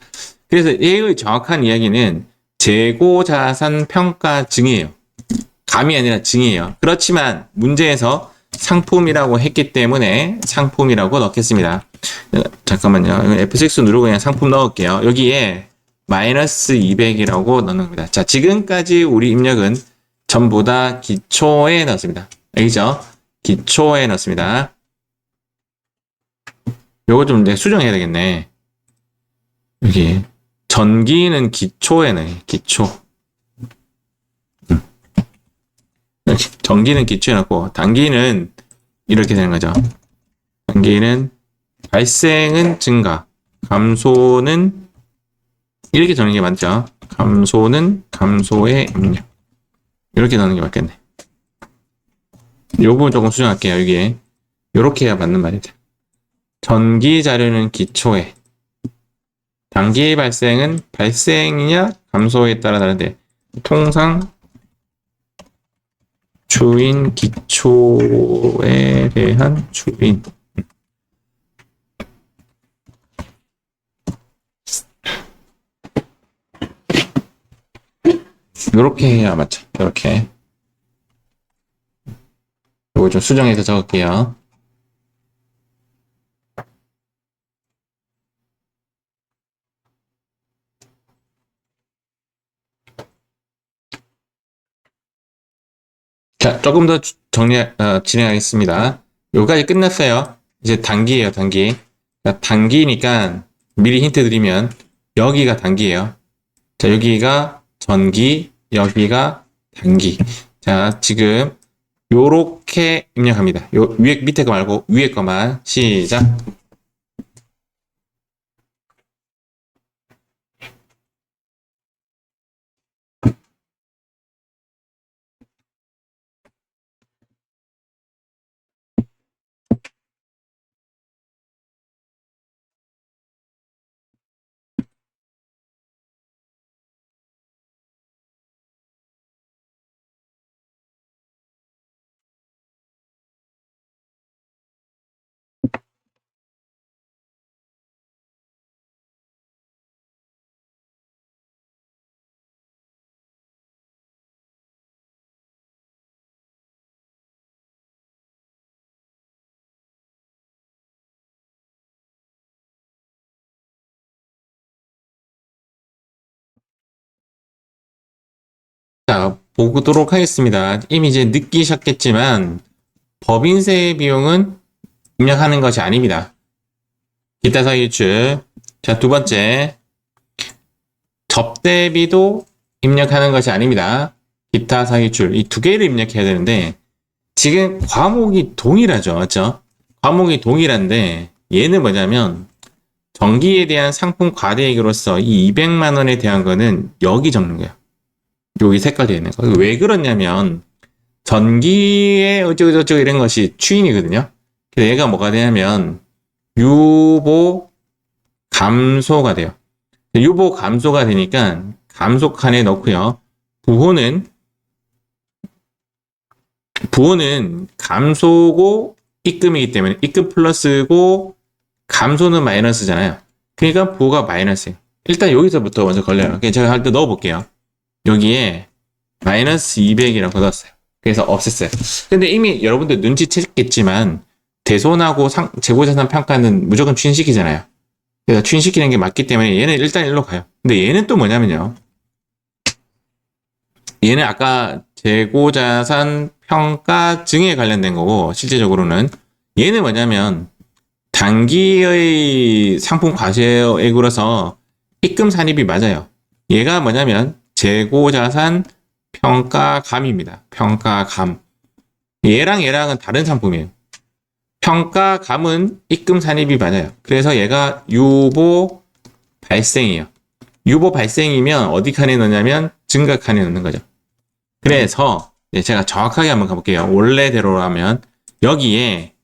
그래서 얘의 정확한 이야기는 재고자산 평가 증이에요. 감이 아니라 증이에요. 그렇지만 문제에서 상품이라고 했기 때문에 상품이라고 넣겠습니다. 잠깐만요. F6 누르고 그냥 상품 넣을게요. 여기에 마이너스 200이라고 넣는 겁니다. 자, 지금까지 우리 입력은 전부 다 기초에 넣습니다. 알겠죠? 기초에 넣습니다. 요거 좀 내가 수정해야 되겠네. 여기 전기는 기초에 넣어요. 기초. 전기는 기초에 넣고 단기는 이렇게 되는 거죠. 단기는 발생은 증가, 감소는 이렇게 적는 게 맞죠? 감소는 감소의 입력. 이렇게 넣는 게 맞겠네. 요 부분 조금 수정할게요. 여기에 요렇게 해야 맞는 말이죠. 전기 자료는 기초에, 단기의 발생은 발생이냐 감소에 따라 다른데 통상 주인 기초에 대한 주인. 요렇게 해야 맞죠. 요렇게. 요거 좀 수정해서 적을게요. 자, 조금 더 진행하겠습니다. 여기까지 끝났어요. 이제 단기예요, 단기. 자, 단기니까 미리 힌트 드리면 여기가 단기예요. 자, 여기가 전기, 여기가 단기. 자, 지금 요렇게 입력합니다. 요 위에 밑에 거 말고 위에 거만 시작. 자, 보도록 하겠습니다. 이미 이제 느끼셨겠지만 법인세 비용은 입력하는 것이 아닙니다. 기타 사유출. 자, 두 번째, 접대비도 입력하는 것이 아닙니다. 기타 사유출. 이 두 개를 입력해야 되는데, 지금 과목이 동일하죠. 맞죠? 과목이 동일한데, 얘는 뭐냐면, 전기에 대한 상품 과대액으로서 이 200만 원에 대한 거는 여기 적는 거예요. 여기 색깔 되어 있는 거. 왜 그러냐면, 전기에 어쩌고저쩌고 이런 것이 추인이거든요. 그래서 얘가 뭐가 되냐면, 유보 감소가 돼요. 유보 감소가 되니까 감소 칸에 넣고요. 부호는 감소고 입금이기 때문에 입금 플러스고 감소는 마이너스잖아요. 그러니까 부호가 마이너스예요. 일단 여기서부터 먼저 걸려요. 제가 할 때 넣어볼게요. 여기에 마이너스 200이라고 넣었어요. 그래서 없앴어요. 근데 이미 여러분들 눈치챘겠지만 대손하고 재고자산 평가는 무조건 추인시키잖아요. 그래서 추인시키는 게 맞기 때문에 얘는 일단 일로 가요. 근데 얘는 또 뭐냐면요. 얘는 아까 재고자산 평가증에 관련된 거고 실제적으로는 얘는 뭐냐면 단기의 상품 과세액으로서 입금 산입이 맞아요. 얘가 뭐냐면 재고자산 평가감입니다. 평가감. 얘랑은 다른 상품이에요. 평가감은 입금 산입이 맞아요. 그래서 얘가 유보 발생이에요. 유보 발생이면 어디 칸에 넣냐면 증가 칸에 넣는 거죠. 그래서 제가 정확하게 한번 가볼게요. 원래대로라면 여기에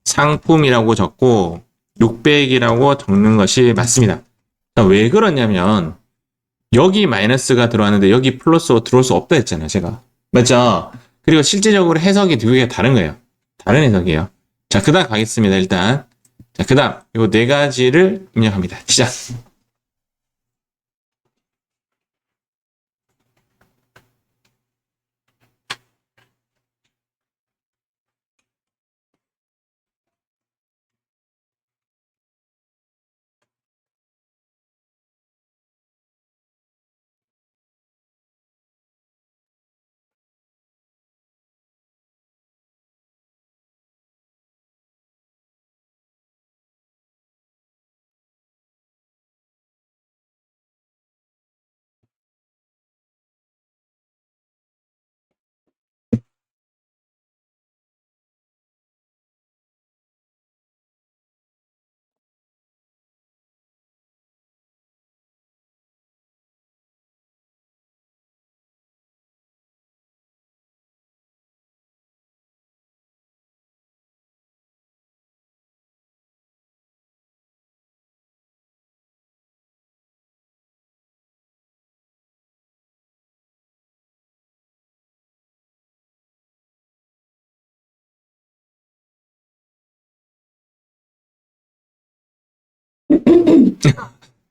상품이라고 적고 600이라고 적는 것이 맞습니다. 왜 그러냐면 여기 마이너스가 들어왔는데 여기 플러스로 들어올 수 없다 했잖아요. 제가. 맞죠? 그리고 실제적으로 해석이 두 개가 다른 거예요. 다른 해석이에요. 자, 그 다음 가겠습니다, 일단. 자, 그 다음, 요 네 가지를 입력합니다. 시작.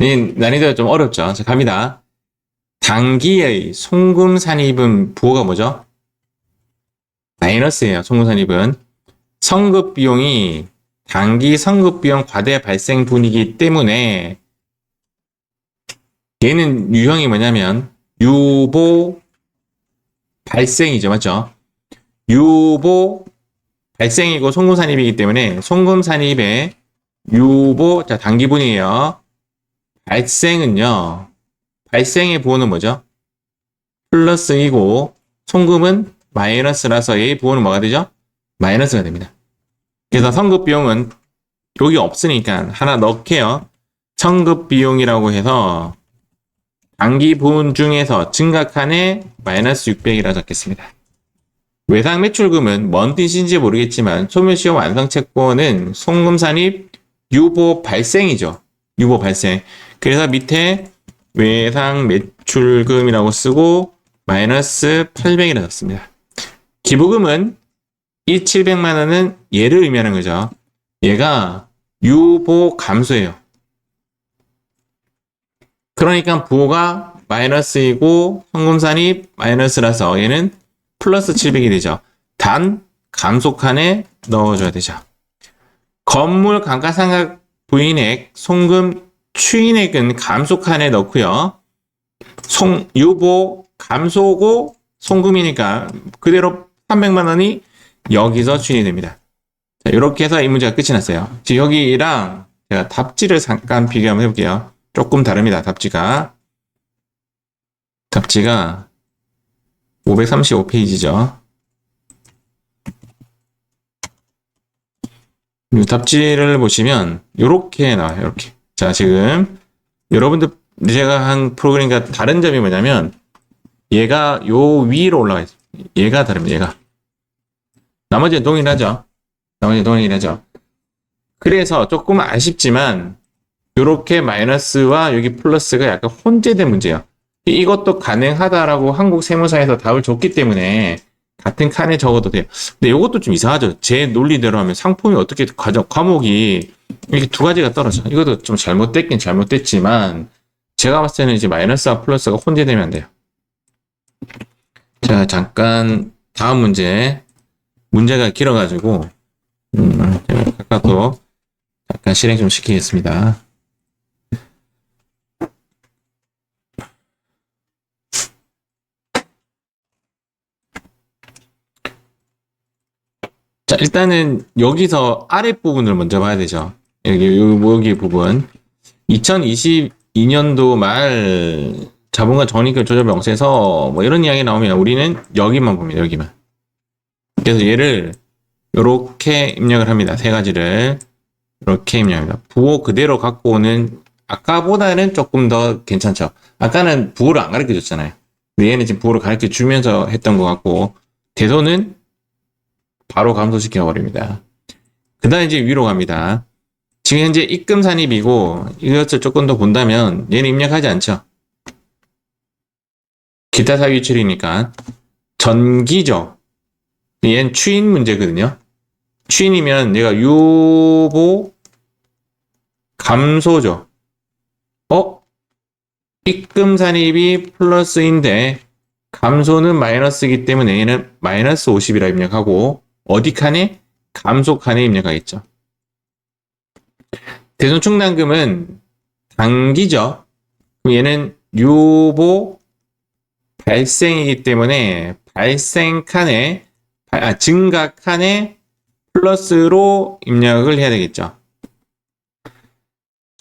이 난이도가 좀 어렵죠. 자, 갑니다. 단기의 송금 산입은 부호가 뭐죠? 마이너스예요. 송금산입은. 성급 비용이 단기 성급 비용 과대 발생 분이기 때문에 얘는 유형이 뭐냐면 유보 발생이죠. 맞죠? 유보 발생이고 송금산입이기 때문에 송금산입의 유보, 자, 단기분이에요. 발생은요, 발생의 부호는 뭐죠? 플러스이고, 송금은 마이너스라서 얘의 부호는 뭐가 되죠? 마이너스가 됩니다. 그래서 성급 비용은 여기 없으니까 하나 넣게요. 성급 비용이라고 해서 단기분 중에서 증가칸에 마이너스 600이라 적겠습니다. 외상 매출금은 뭔 뜻인지 모르겠지만 소멸시효 완성채권은 송금산입 유보 발생이죠. 유보 발생. 그래서 밑에 외상 매출금이라고 쓰고 마이너스 800이라 적습니다. 기부금은 이 700만 원은 얘를 의미하는 거죠. 얘가 유보 감소예요. 그러니까 부호가 마이너스이고 송금산입 마이너스라서 얘는 플러스 700이 되죠. 단 감소칸에 넣어줘야 되죠. 건물 감가상각 부인액, 송금 추인액은 감소칸에 넣고요. 유보 감소고 송금이니까 그대로 300만 원이 여기서 추인이 됩니다. 자, 이렇게 해서 이 문제가 끝이 났어요. 지금 여기랑 제가 답지를 잠깐 비교 한번 해볼게요. 조금 다릅니다. 답지가 535페이지죠. 이 답지를 보시면 이렇게 나와요. 이렇게. 자, 지금 여러분들 제가 한 프로그램과 다른 점이 뭐냐면 얘가 요 위로 올라가 있어요. 얘가 다릅니다. 얘가. 나머지는 동일하죠. 그래서 조금 아쉽지만 이렇게 마이너스와 여기 플러스가 약간 혼재된 문제예요. 이것도 가능하다라고 한국 세무사에서 답을 줬기 때문에 같은 칸에 적어도 돼요. 근데 이것도 좀 이상하죠. 제 논리대로 하면 상품이 어떻게 과목이 이렇게 두 가지가 떨어져. 이것도 좀 잘못됐긴 잘못됐지만 제가 봤을 때는 이제 마이너스와 플러스가 혼재되면 안 돼요. 자, 잠깐 다음 문제가 길어가지고 제가 각각도 잠깐 실행 좀 시키겠습니다. 자, 일단은 여기서 아랫부분을 먼저 봐야 되죠. 여기 부분. 2022년도 말 자본과 적립금 조정 명세서 뭐 이런 이야기 나오면 우리는 여기만 봅니다. 여기만. 그래서 얘를 이렇게 입력을 합니다. 세 가지를 이렇게 입력합니다. 부호 그대로 갖고 오는 아까보다는 조금 더 괜찮죠. 아까는 부호를 안 가르쳐 줬잖아요. 근데 얘는 지금 부호를 가르쳐 주면서 했던 것 같고 대소는 바로 감소시켜 버립니다. 그 다음에 이제 위로 갑니다. 지금 현재 입금 산입이고 이것을 조금 더 본다면 얘는 입력하지 않죠. 기타 사유 유출이니까 전기죠. 얘는 추인 문제거든요. 추인이면 얘가 유보 감소죠. 입금 산입이 플러스인데 감소는 마이너스이기 때문에 얘는 마이너스 50이라 입력하고 어디 칸에? 감소 칸에 입력하겠죠. 대손 충당금은 단기죠. 그럼 얘는 유보 발생이기 때문에 발생 칸에 증가 칸에 플러스로 입력을 해야 되겠죠.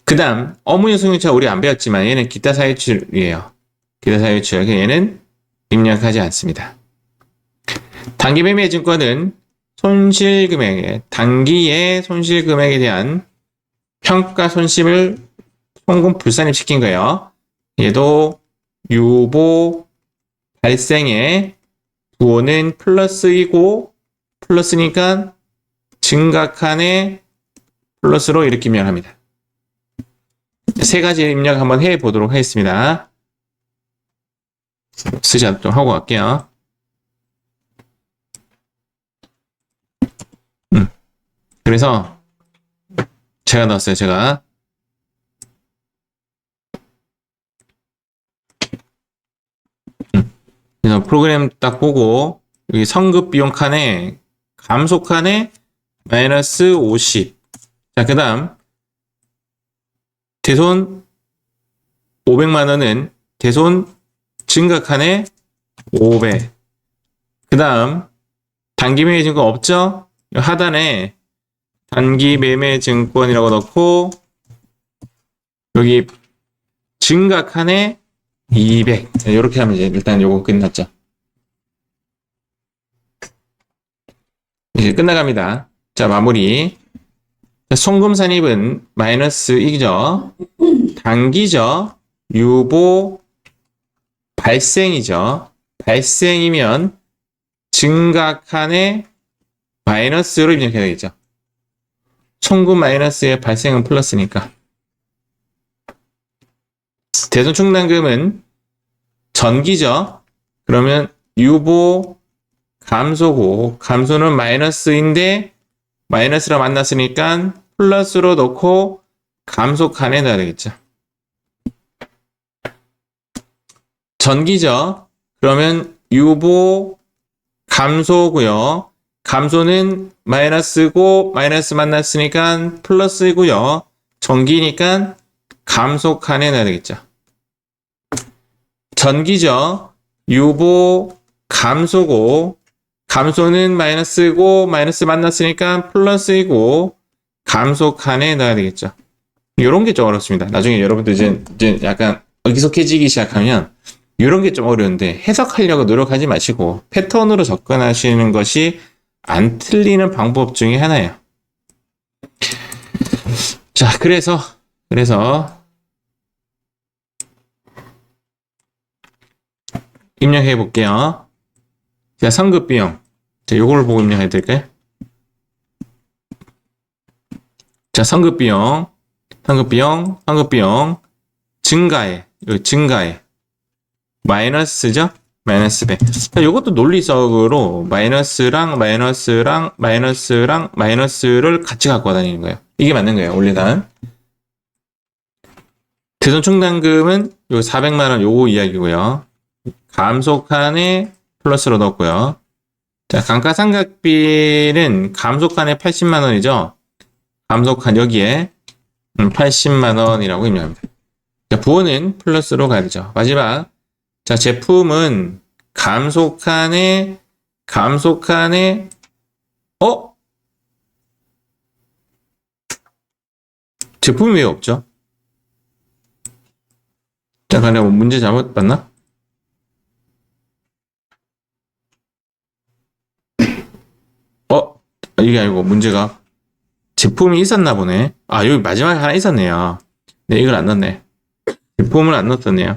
그 다음 업무용 승용차 우리 안 배웠지만 얘는 기타 사유출이에요. 기타 사유출. 얘는 입력하지 않습니다. 단기 매매 증권은 손실금액에 단기의 손실금액에 대한 평가 손실을 송금 불산입시킨 거예요. 얘도 유보 발생의 부호는 플러스이고 플러스니까 증가칸에 플러스로 이렇게 입력합니다. 세 가지 입력 한번 해보도록 하겠습니다. 스샷 좀 하고 갈게요. 그래서 제가 넣었어요. 제가 그래서 프로그램 딱 보고 여기 성급 비용 칸에 감소 칸에 마이너스 50. 자, 그 다음 대손 500만 원은 대손 증가 칸에 500. 그 다음 단기 매매 증권 없죠? 하단에 단기 매매 증권이라고 넣고 여기 증가 칸에 200. 이렇게 하면 이제 일단 요거 끝났죠. 이제 끝나갑니다. 자, 마무리. 송금 산입은 마이너스 이죠. 단기죠. 유보 발생이죠. 발생이면 증가 칸에 마이너스로 입력해야 되겠죠. 송금 마이너스의 발생은 플러스니까. 대손 충당금은 전기죠. 그러면 유보 감소고 감소는 마이너스인데 마이너스로 만났으니까 플러스로 넣고 감소 칸에 넣어야 되겠죠. 전기죠. 그러면 유보 감소고요. 감소는 마이너스고 마이너스 만났으니까 플러스고요. 전기니까 감소 칸에 넣어야 되겠죠. 전기죠. 유보 감소고 감소는 마이너스고 마이너스 만났으니까 플러스이고 감소 칸에 넣어야 되겠죠. 이런 게 좀 어렵습니다. 나중에 여러분들 이제 약간 어기속해지기 시작하면 이런 게 좀 어려운데 해석하려고 노력하지 마시고 패턴으로 접근하시는 것이 안 틀리는 방법 중에 하나예요. 자, 그래서 입력해 볼게요. 자, 성급 비용. 자, 요거를 보고 입력해 드릴까요? 자, 성급 비용, 증가해. 여기 증가해. 마이너스죠? 마이너스 100. 자, 요것도 논리적으로 마이너스를 같이 갖고 다니는 거예요. 이게 맞는 거예요, 원리는. 대손 충당금은 요 400만 원 요거 이야기고요. 감소 칸에 플러스로 넣었고요. 자, 감가상각비는 감소 칸에 80만 원이죠. 감소 칸 여기에 80만 원이라고 입력합니다. 자, 부호는 플러스로 가야 되죠. 마지막. 자, 제품은 감소 칸에 제품이 왜 없죠? 잠깐 내가 문제 잘못 봤나? 이게 아니고 문제가 제품이 있었나 보네. 아, 여기 마지막에 하나 있었네요. 네, 이걸 안 넣었네. 제품을 안 넣었네요.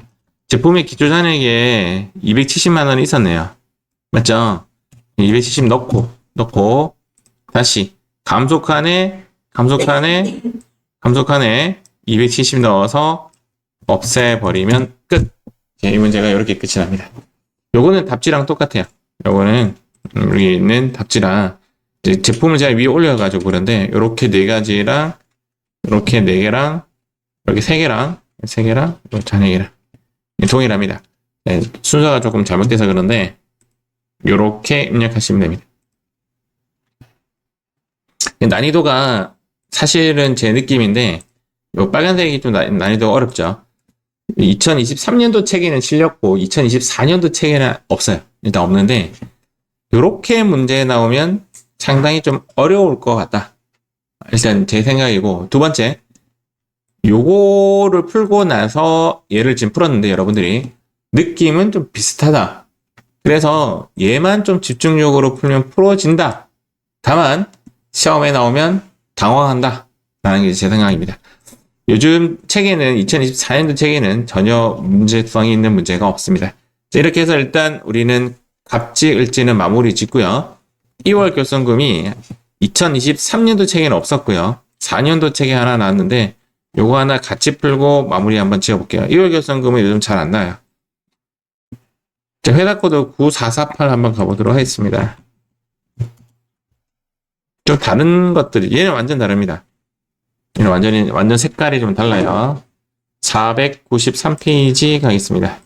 제품의 기초 잔액에 270만 원이 있었네요. 맞죠? 270 넣고 다시 감소 칸에 270 넣어서 없애버리면 끝. 이 문제가 이렇게 끝이 납니다. 요거는 답지랑 똑같아요. 요거는 여기 있는 답지랑 제품을 제가 위에 올려가지고 그런데 요렇게 네 가지랑 요렇게 네 개랑 이렇게 세 개랑 잔액이랑 동일합니다. 네, 순서가 조금 잘못돼서 그런데 요렇게 입력하시면 됩니다. 난이도가 사실은 제 느낌인데 요 빨간색이 좀 난이도가 어렵죠. 2023년도 책에는 실렸고 2024년도 책에는 없어요. 일단 없는데 요렇게 문제 나오면 상당히 좀 어려울 것 같다. 일단 제 생각이고, 두 번째, 요거를 풀고 나서 얘를 지금 풀었는데 여러분들이 느낌은 좀 비슷하다. 그래서 얘만 좀 집중력으로 풀면 풀어진다. 다만 시험에 나오면 당황한다. 라는 게 제 생각입니다. 요즘 책에는 2024년도 책에는 전혀 문제성이 있는 문제가 없습니다. 자, 이렇게 해서 일단 우리는 갑지을지는 마무리 짓고요. 2월 결손금이 2023년도 책에는 없었고요. 4년도 책에 하나 나왔는데 요거 하나 같이 풀고 마무리 한번 지어볼게요. 2월 결손금은 요즘 잘 안 나와요. 자, 회사 코드 9448 한번 가보도록 하겠습니다. 좀 다른 것들이 얘는 완전 다릅니다. 얘는 완전 색깔이 좀 달라요. 493페이지 가겠습니다.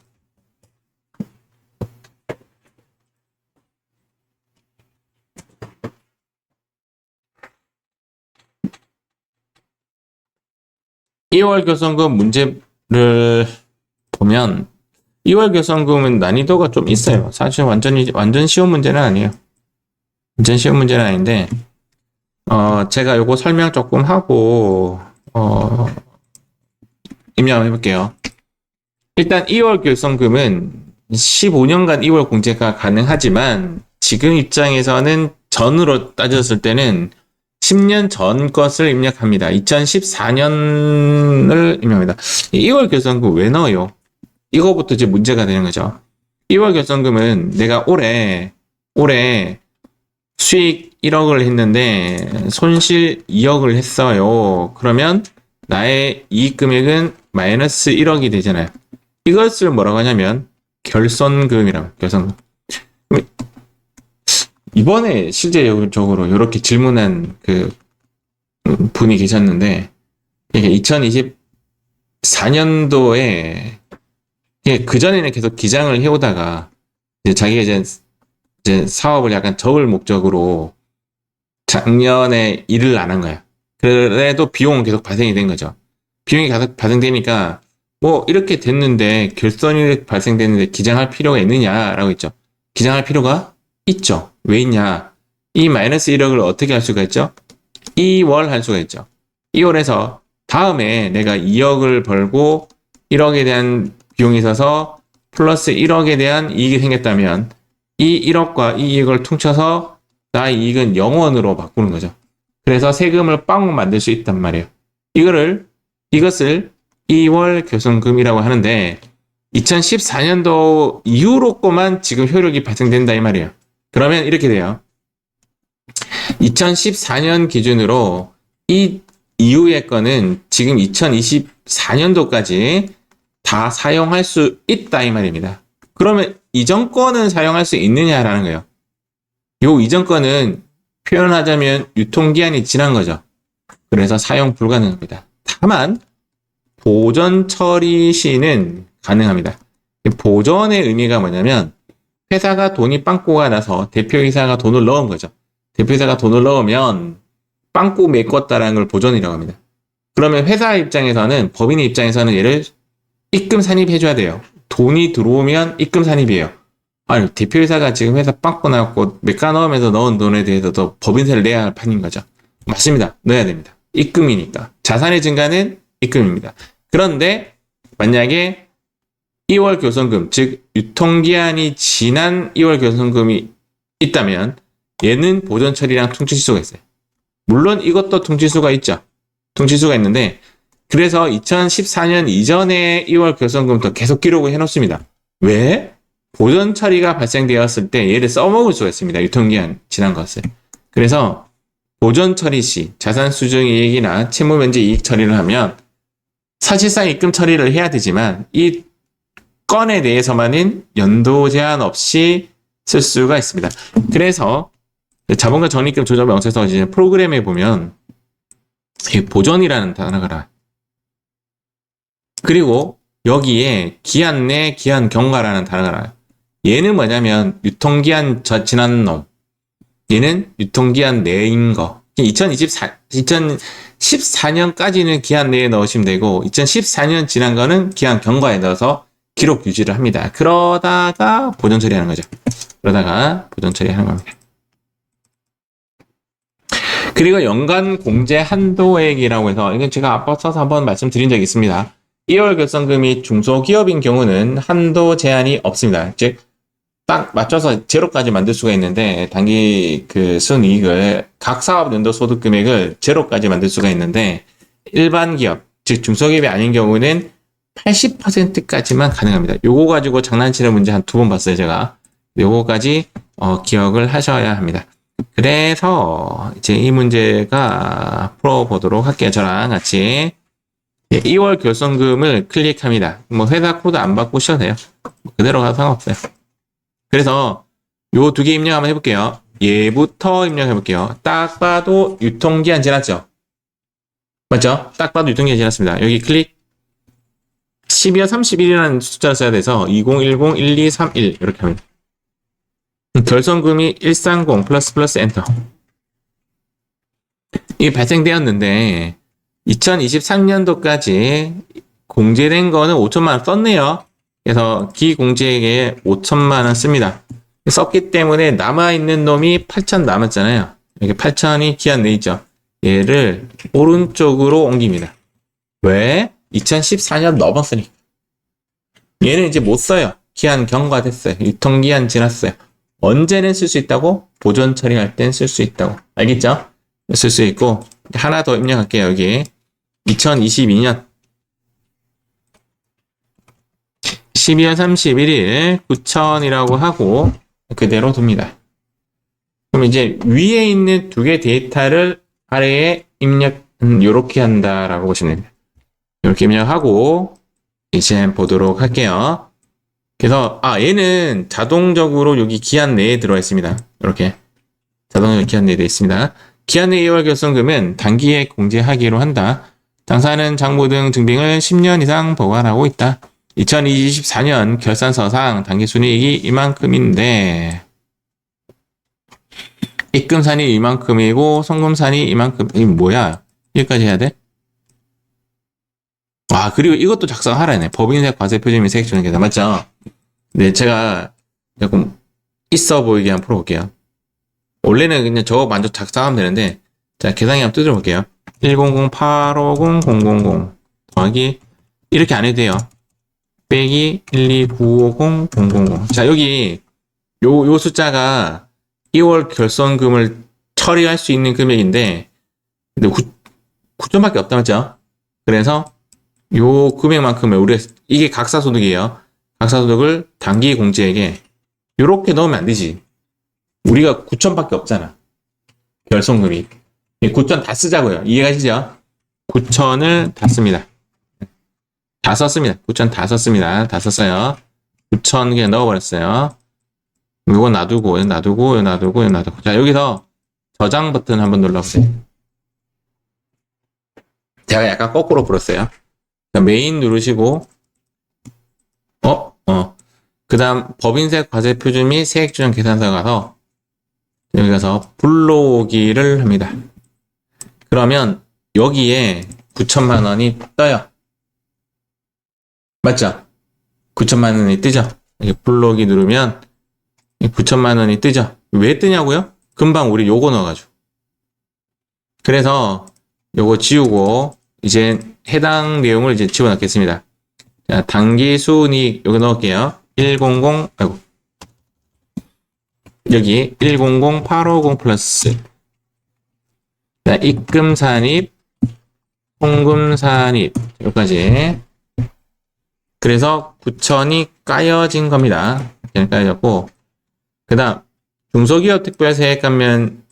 2월 교선금 문제를 보면 2월 교선금은 난이도가 좀 있어요. 사실 완전 쉬운 문제는 아니에요. 완전 쉬운 문제는 아닌데 제가 요거 설명 조금 하고 임명해 볼게요. 일단 2월 교선금은 15년간 2월 공제가 가능하지만 지금 입장에서는 전으로 따졌을 때는 10년 전 것을 입력합니다. 2014년을 입력합니다. 2월 교선금 왜 넣어요? 이거부터 이제 문제가 되는 거죠. 2월 교선금은 내가 올해 수익 1억을 했는데 손실 2억을 했어요. 그러면 나의 이익 금액은 마이너스 1억이 되잖아요. 이것을 뭐라고 하냐면 결손금이라고. 결손금. 이번에 실제적으로 이렇게 질문한 그 분이 계셨는데 이게 2024년도에 그전에는 계속 기장을 해오다가 이제 자기가 이제 사업을 약간 적을 목적으로 작년에 일을 안 한 거야. 그래도 비용은 계속 발생이 된 거죠. 비용이 계속 발생되니까 뭐 이렇게 됐는데 결손이 발생됐는데 기장할 필요가 있느냐라고 했죠. 기장할 필요가 있죠. 왜 있냐? 이 마이너스 1억을 어떻게 할 수가 있죠? 2월 할 수가 있죠. 2월에서 다음에 내가 2억을 벌고 1억에 대한 비용이 있어서 플러스 1억에 대한 이익이 생겼다면 이 1억과 이 이익을 퉁쳐서 나의 이익은 0원으로 바꾸는 거죠. 그래서 세금을 빵 만들 수 있단 말이에요. 이것을 2월 교선금이라고 하는데 2014년도 이후로 거만 지금 효력이 발생된다 이 말이에요. 그러면 이렇게 돼요. 2014년 기준으로 이 이후의 거는 지금 2024년도까지 다 사용할 수 있다 이 말입니다. 그러면 이전 거는 사용할 수 있느냐라는 거예요. 요 이전 거는 표현하자면 유통기한이 지난 거죠. 그래서 사용 불가능합니다. 다만 보전 처리 시는 가능합니다. 보전의 의미가 뭐냐면 회사가 돈이 빵꾸가 나서 대표이사가 돈을 넣은 거죠. 대표이사가 돈을 넣으면 빵꾸 메꿨다라는 걸 보전이라고 합니다. 그러면 회사 입장에서는 법인의 입장에서는 얘를 입금 산입해줘야 돼요. 돈이 들어오면 입금 산입이에요. 아니 대표이사가 지금 회사 빵꾸 나고 메까 넣으면서 넣은 돈에 대해서도 법인세를 내야 할 판인 거죠. 맞습니다. 넣어야 됩니다. 입금이니까. 자산의 증가는 입금입니다. 그런데 만약에 2월 교선금, 즉 유통기한이 지난 2월 교선금이 있다면 얘는 보전 처리랑 퉁치수가 있어요. 물론 이것도 퉁치수가 있죠. 퉁치수가 있는데 그래서 2014년 이전에 2월 교선금부터 계속 기록을 해놓습니다. 왜? 보전 처리가 발생되었을 때 얘를 써먹을 수가 있습니다. 유통기한 지난 것을. 그래서 보전 처리 시 자산 수정 이익이나 채무 면제 이익 처리를 하면 사실상 입금 처리를 해야 되지만 이 건에 대해서만은 연도 제한 없이 쓸 수가 있습니다. 그래서 자본가 적립금 조정 명세서 이제 프로그램에 보면 보전이라는 단어가 나와요. 그리고 여기에 기한 내 기한 경과라는 단어가 나와요. 얘는 뭐냐면 유통기한 지난 놈. 얘는 유통기한 내인 거. 2014년까지는 기한 내에 넣으시면 되고 2014년 지난 거는 기한 경과에 넣어서 기록 유지를 합니다. 그러다가 보전 처리하는 거죠. 그러다가 보전 처리하는 겁니다. 그리고 연간 공제 한도액이라고 해서 이건 제가 앞서서 한번 말씀드린 적이 있습니다. 2월 결성금이 중소기업인 경우는 한도 제한이 없습니다. 즉 딱 맞춰서 제로까지 만들 수가 있는데 단기 그 순이익을 각 사업 연도 소득 금액을 제로까지 만들 수가 있는데 일반 기업 즉 중소기업이 아닌 경우는 80%까지만 가능합니다. 요거 가지고 장난치는 문제 한 2번 봤어요 제가. 요거까지 기억을 하셔야 합니다. 그래서 이제 이 문제가 풀어보도록 할게요. 저랑 같이 2월 결성금을 클릭합니다. 뭐 회사 코드 안 바꾸셔도 돼요. 그대로 가도 상관없어요. 그래서 요 2개 입력 한번 해볼게요. 얘부터 입력해볼게요. 딱 봐도 유통기한 지났죠? 맞죠? 딱 봐도 유통기한 지났습니다. 여기 클릭 12월 31일이라는 숫자를 써야 돼서 2010-1231 이렇게 합니다. 결성금이 130 플러스 엔터. 이게 발생되었는데 2023년도까지 공제된 거는 5천만 원 썼네요. 그래서 기공제액에 5천만 원 씁니다. 썼기 때문에 남아있는 놈이 8천 남았잖아요. 여기 8천이 기한 내에 있죠. 얘를 오른쪽으로 옮깁니다. 왜? 2014년 넘었으니까. 얘는 이제 못 써요. 기한 경과됐어요. 유통기한 지났어요. 언제는 쓸 수 있다고? 보존 처리할 땐 쓸 수 있다고. 알겠죠? 쓸 수 있고 하나 더 입력할게요. 여기 2022년 12월 31일 9천이라고 하고 그대로 둡니다. 그럼 이제 위에 있는 두 개 데이터를 아래에 입력 요렇게 한다라고 보시면 됩니다. 이렇게 입력하고 이제 보도록 할게요. 그래서 얘는 자동적으로 여기 기한 내에 들어가 있습니다. 이렇게 자동적으로 기한 내에 들어 있습니다. 기한 내 2월 결손금은 단기에 공제하기로 한다. 당사는 장부 등 증빙을 10년 이상 보관하고 있다. 2024년 결산서상 당기순이익이 이만큼인데 입금산이 이만큼이고 송금산이 이만큼. 이게 뭐야? 여기까지 해야 돼? 그리고 이것도 작성하라네. 법인세, 과세, 표준및 세액 계산. 맞죠? 네, 제가 조금 있어 보이게 한번 풀어볼게요. 원래는 그냥 저거 먼저 작성하면 되는데, 자, 계산기 한번 뜯어 볼게요. 100-850-000 더하기, 이렇게 안 해도 돼요. 빼기 12950-000. 자, 여기, 요 숫자가 2월 결손금을 처리할 수 있는 금액인데, 근데 9천밖에 없다, 맞죠? 그래서, 요 금액만큼을 우리가, 이게 각사소득이에요. 각사소득을 단기 공제액에, 요렇게 넣으면 안 되지. 우리가 9천밖에 없잖아. 결손금이. 9천 다 쓰자고요. 이해가시죠? 9천을 다 씁니다. 다 썼습니다. 9천 다 썼습니다. 다 썼어요. 9천 그냥 넣어버렸어요. 이거 놔두고, 이거 놔두고, 이거 놔두고, 이거 놔두고. 자, 여기서 저장 버튼 한번 눌러보세요. 제가 약간 거꾸로 풀었어요. 메인 누르시고, 그 다음 법인세, 과세, 표준 및 세액주정 계산서 가서 여기 가서 불러오기를 합니다. 그러면 여기에 9천만 원이 떠요. 맞죠? 9천만 원이 뜨죠? 이렇게 불러오기 누르면 9천만 원이 뜨죠? 왜 뜨냐고요? 금방 우리 요거 넣어가지고. 그래서 요거 지우고 이제 해당 내용을 이제 집어넣겠습니다. 자, 당기순이익 여기 넣을게요. 100, 여기 100850 플러스. 자, 입금산입, 송금산입 여기까지. 그래서 9천이 까여진 겁니다. 까여졌고, 그 다음 중소기업 특별세액 감면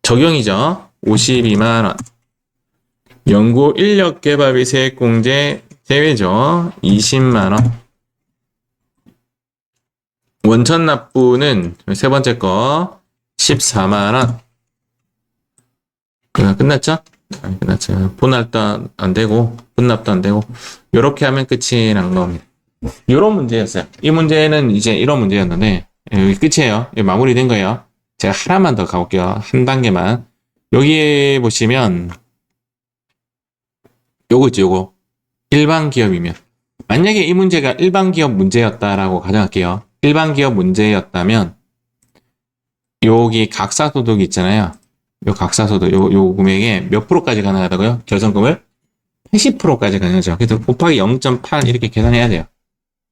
적용이죠. 52만 원. 연구 인력 개발비 세액 공제 제외죠. 20만 원. 원천 납부는 세 번째 거 14만 원. 끝났죠? 끝났죠. 분할도 안 되고 분납도 안 되고 이렇게 하면 끝이 난 겁니다. 이런 문제였어요. 이 문제는 이제 이런 문제였는데 여기 끝이에요. 여기 마무리된 거예요. 제가 하나만 더 가볼게요. 한 단계만. 여기에 보시면 요거 있죠. 요거 일반 기업이면 만약에 이 문제가 일반 기업 문제였다라고 가정할게요. 일반 기업 문제였다면 여기 각사소득 있잖아요. 요 각사소득 요 금액에 몇 프로까지 가능하다고요? 결손금을 80%까지 가능하죠. 그래서 곱하기 0.8 이렇게 계산해야 돼요.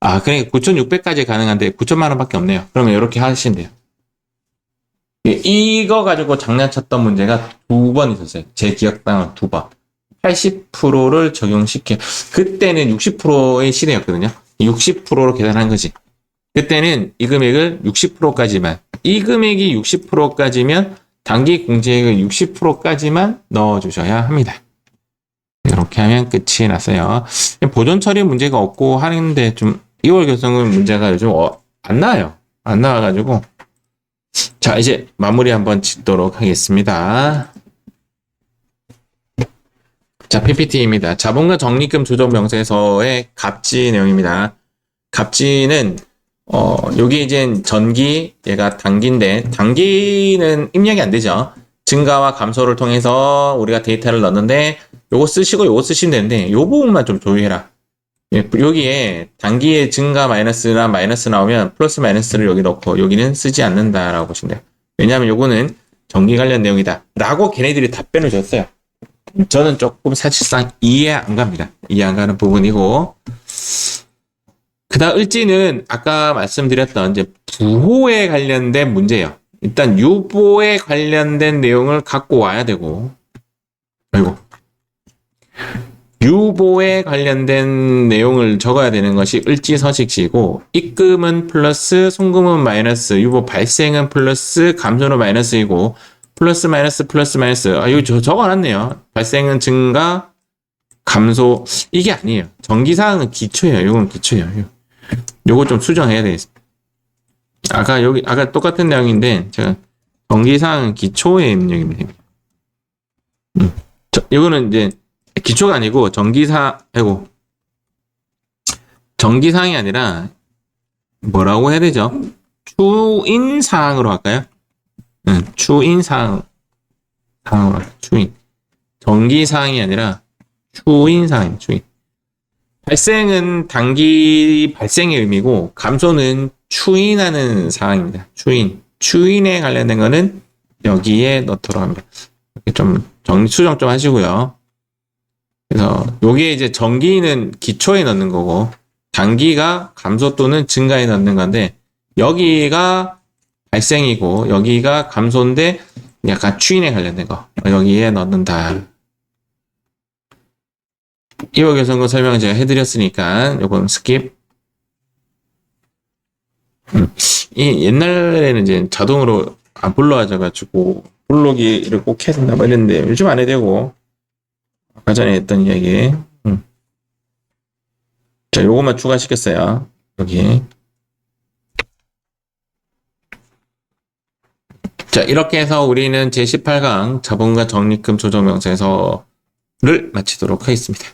그러니까 9,600까지 가능한데 9천만 원밖에 없네요. 그러면 이렇게 하시면 돼요. 이거 가지고 장난쳤던 문제가 2번 있었어요. 제 기억상은 2번. 80%를 적용시켜. 그때는 60%의 시대였거든요. 60%로 계산한 거지. 그때는 이 금액을 60%까지만, 이 금액이 60%까지면 단기 공제액을 60%까지만 넣어주셔야 합니다. 이렇게 하면 끝이 났어요. 보존 처리 문제가 없고 하는데 좀 2월 결손금 문제가 요즘 안 나와요. 안 나와가지고. 자, 이제 마무리 한번 짓도록 하겠습니다. 자, PPT입니다. 자본금 적립금 조정 명세서의 갑지 내용입니다. 갑지는 여기 이제 전기, 얘가 단기인데, 단기는 입력이 안 되죠. 증가와 감소를 통해서 우리가 데이터를 넣었는데, 요거 쓰시고 요거 쓰시면 되는데 요 부분만 좀 조심해라. 예, 여기에 단기의 증가 마이너스나 마이너스 나오면 플러스 마이너스를 여기 넣고 여기는 쓰지 않는다라고 보시면 돼요. 왜냐하면 요거는 전기 관련 내용이다 라고 걔네들이 답변을 줬어요. 저는 조금 사실상 이해 안 갑니다. 이해 안 가는 부분이고, 그 다음 을지는 아까 말씀드렸던 이제 부호에 관련된 문제예요. 일단 유보에 관련된 내용을 갖고 와야 되고, 아이고, 유보에 관련된 내용을 적어야 되는 것이 을지서식시고, 입금은 플러스, 송금은 마이너스, 유보 발생은 플러스, 감소는 마이너스이고, 플러스 마이너스 플러스 마이너스. 아, 여기 적어놨네요. 발생은 증가, 감소. 이게 아니에요. 전기사항은 기초예요. 이건 기초예요. 요거 좀 수정해야 되겠습니다. 아까 똑같은 내용인데, 제가 전기사항은 기초의 입력입니다. 이거는 이제 기초가 아니고 전기사항이 아니라 뭐라고 해야 되죠? 추인사항으로 할까요? 추인사항으로 할까요? 추인. 전기사항이 아니라 추인사항입니다. 추인. 발생은 단기 발생의 의미고 감소는 추인하는 사항입니다. 추인에 관련된 거는 여기에 넣도록 합니다. 이렇게 좀 수정 좀 하시고요. 그래서 요게 이제 전기는 기초에 넣는 거고 단기가 감소 또는 증가에 넣는 건데 여기가 발생이고 여기가 감소인데 약간 추인에 관련된 거 여기에 넣는다. 이화교선거 설명을 제가 해드렸으니까 요건 스킵. 이 옛날에는 이제 자동으로 안 불러와져가지고 불러오기를 꼭 해야 된다 뭐 이랬는데 요즘 안 해도 되고 아까 전에 했던 이야기. 자, 요것만 추가시켰어요. 여기. 자, 이렇게 해서 우리는 제18강 자본과 적립금 조정명세서를 마치도록 하겠습니다.